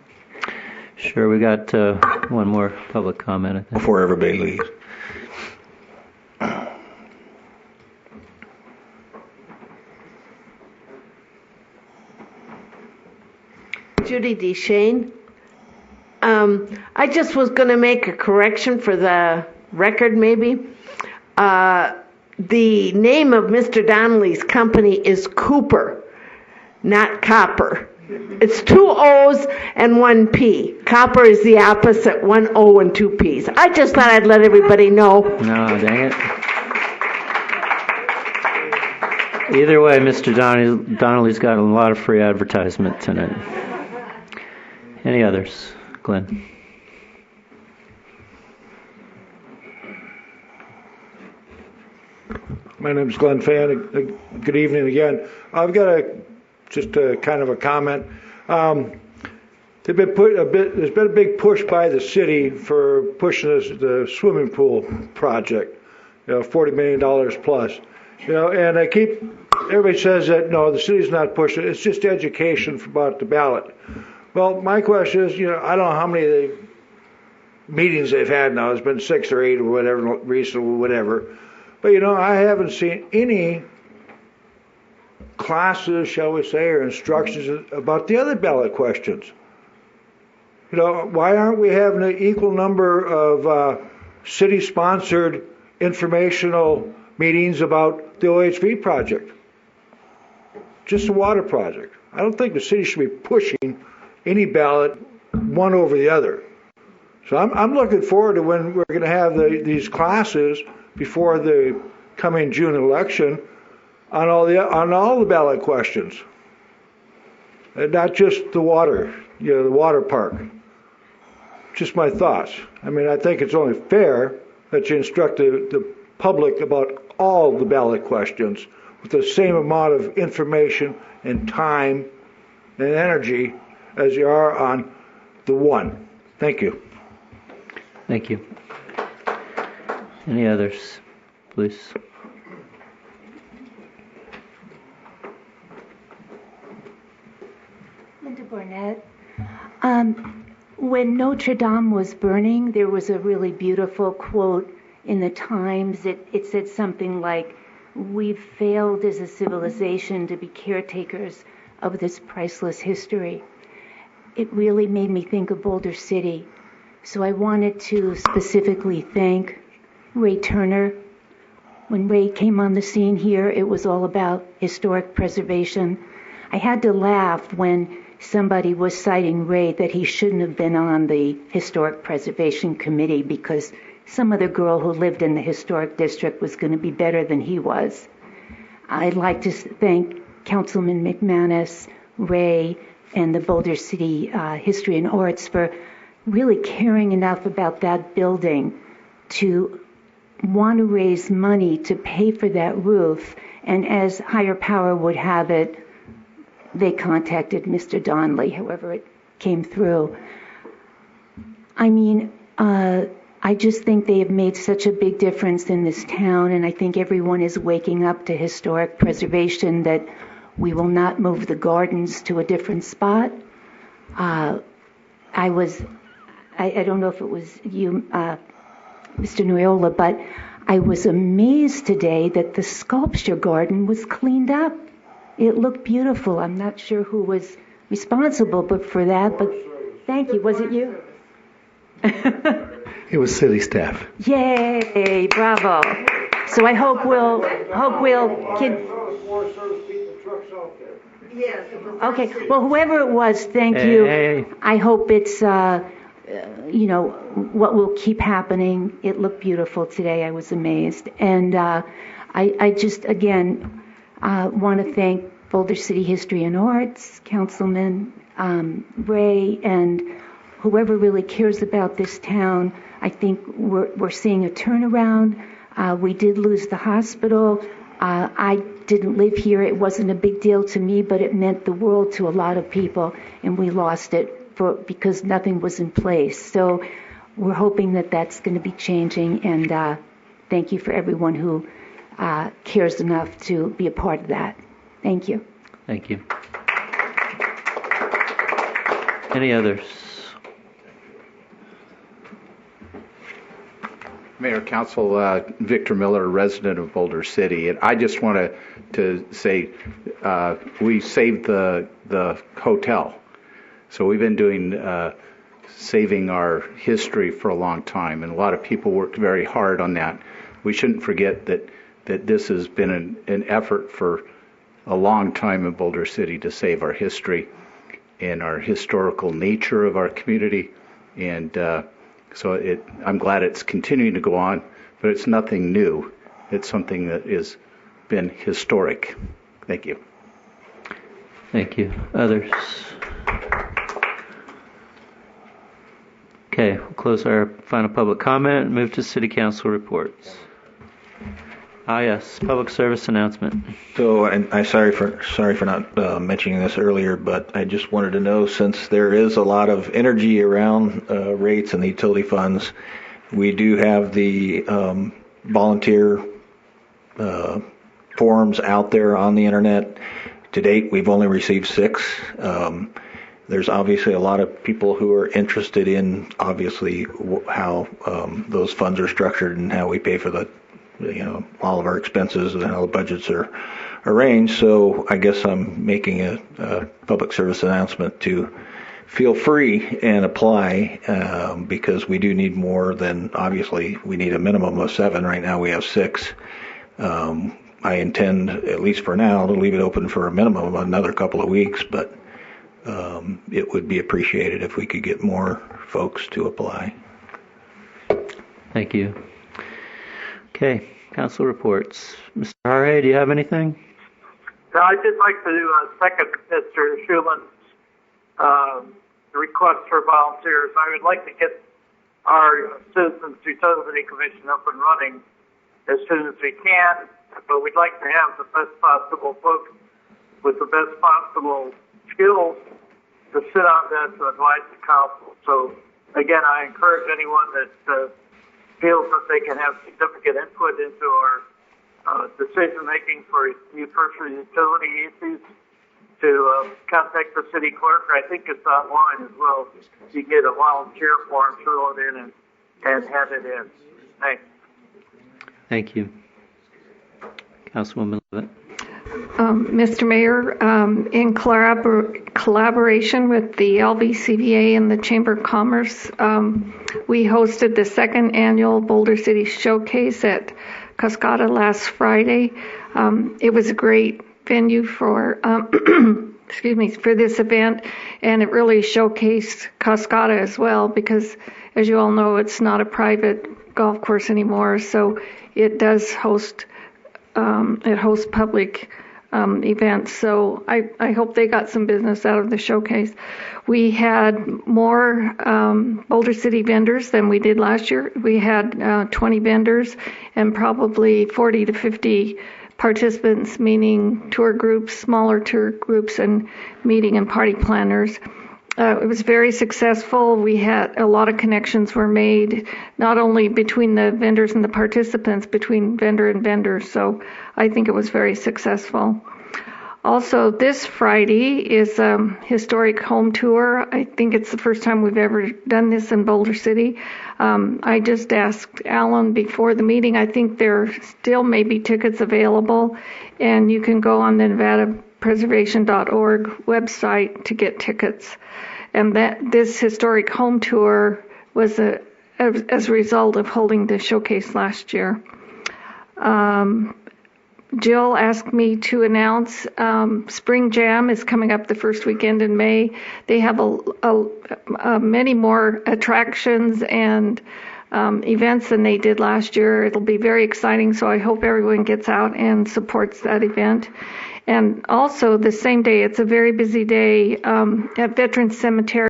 Sure. We got one more public comment, I think. Before everybody leaves. Judy DeShane. I just was going to make a correction for the record, maybe. The name of Mr. Donnelly's company is Cooper, not Copper. It's 2 O's and 1 P. Copper is the opposite, 1 O and 2 P's. I just thought I'd let everybody know. No, dang it. Either way, Mr. Donnelly's got a lot of free advertisement tonight. Any others? Glenn. My name is Glenn Fan. Good evening again. I've got just a kind of a comment. There's been a big push by the city for pushing the swimming pool project, $40 million plus. And everybody says that no, the city's not pushing it. It's just education about the ballot. Well, my question is, I don't know how many of the meetings they've had now. It's been 6 or 8 or whatever, recently, whatever. But, I haven't seen any classes, shall we say, or instructions about the other ballot questions. Why aren't we having an equal number of city-sponsored informational meetings about the OHV project? Just the water project. I don't think the city should be pushing any ballot one over the other. So I'm looking forward to when we're going to have these classes before the coming June election on all the ballot questions, and not just the water, the water park. Just my thoughts. I think it's only fair that you instruct the public about all the ballot questions with the same amount of information and time and energy as you are on the one. Thank you. Thank you. Any others, please? Linda Barnett. When Notre Dame was burning, there was a really beautiful quote in the Times. It said something like, "We've failed as a civilization to be caretakers of this priceless history." It really made me think of Boulder City. So I wanted to specifically thank Ray Turner. When Ray came on the scene here, it was all about historic preservation. I had to laugh when somebody was citing Ray that he shouldn't have been on the Historic Preservation Committee because some other girl who lived in the historic district was going to be better than he was. I'd like to thank Councilman McManus, Ray, and the Boulder City History and Arts for really caring enough about that building to want to raise money to pay for that roof. And as higher power would have it, they contacted Mr. Donnelly, however it came through. I mean, I just think they have made such a big difference in this town, and I think everyone is waking up to historic preservation, that we will not move the gardens to a different spot. I don't know if it was you, Mr. Noyola, but I was amazed today that the sculpture garden was cleaned up. It looked beautiful. I'm not sure who was responsible for that, but thank you. Was it you? It was city staff. Yay, bravo. So I hope we'll okay, well, whoever it was, thank you. Hey. I hope it's, what will keep happening. It looked beautiful today. I was amazed. And I just, again, want to thank Boulder City History and Arts, Councilman Ray, and whoever really cares about this town. I think we're seeing a turnaround. We did lose the hospital. I didn't live here. It wasn't a big deal to me, but it meant the world to a lot of people, and we lost it because nothing was in place. So we're hoping that that's going to be changing, and thank you for everyone who cares enough to be a part of that. Thank you. Thank you. Any others? Mayor, Council, Victor Miller, resident of Boulder City. And I just want to say we saved the hotel. So we've been doing saving our history for a long time, and a lot of people worked very hard on that. We shouldn't forget that this has been an effort for a long time in Boulder City to save our history and our historical nature of our community. And so I'm glad it's continuing to go on, but it's nothing new. It's something that has been historic. Thank you. Thank you. Others? Okay, we'll close our final public comment and move to City Council reports. Yes, public service announcement. So, and I'm sorry for not mentioning this earlier, but I just wanted to know, since there is a lot of energy around rates and the utility funds, we do have the volunteer forums out there on the internet. To date, we've only received 6. There's obviously a lot of people who are interested in, obviously, how those funds are structured and how we pay for the all of our expenses and how the budgets are arranged. So I guess I'm making a public service announcement to feel free and apply because we do need more than, obviously, we need a minimum of 7. Right now we have 6. I intend, at least for now, to leave it open for a minimum of another couple of weeks, but it would be appreciated if we could get more folks to apply. Thank you. Okay, council reports. Mr. Harre, do you have anything? No, I'd just like to second Mr. Schumann's request for volunteers. I would like to get our Citizens Utility Commission up and running as soon as we can, but we'd like to have the best possible folks with the best possible skills to sit on that to advise the council. So, again, I encourage anyone that feels that they can have significant input into our decision-making for personal utility issues to contact the city clerk. I think it's online as well. You get a volunteer form, fill it in, and hand it in. Thanks. Thank you. Councilwoman Levitt. Mr. Mayor, in collaboration with the LVCVA and the Chamber of Commerce, we hosted the second annual Boulder City Showcase at Cascada last Friday. It was a great venue for for this event, and it really showcased Cascada as well, because as you all know, it's not a private golf course anymore, so it does host public events. So I hope they got some business out of the showcase. We had more Boulder City vendors than we did last year. We had 20 vendors and probably 40 to 50 participants, meaning tour groups, smaller tour groups, and meeting and party planners. It was very successful. We had a lot of connections were made, not only between the vendors and the participants, between vendor and vendor. So I think it was very successful. Also, this Friday is historic home tour. I think it's the first time we've ever done this in Boulder City. I just asked Alan before the meeting. I think there still may be tickets available, and you can go on the NevadaPreservation.org website to get tickets. And that this historic home tour was as a result of holding the showcase last year. Jill asked me to announce Spring Jam is coming up the first weekend in May. They have many more attractions and events than they did last year. It'll be very exciting, so I hope everyone gets out and supports that event. And also the same day, it's a very busy day at Veterans Cemetery.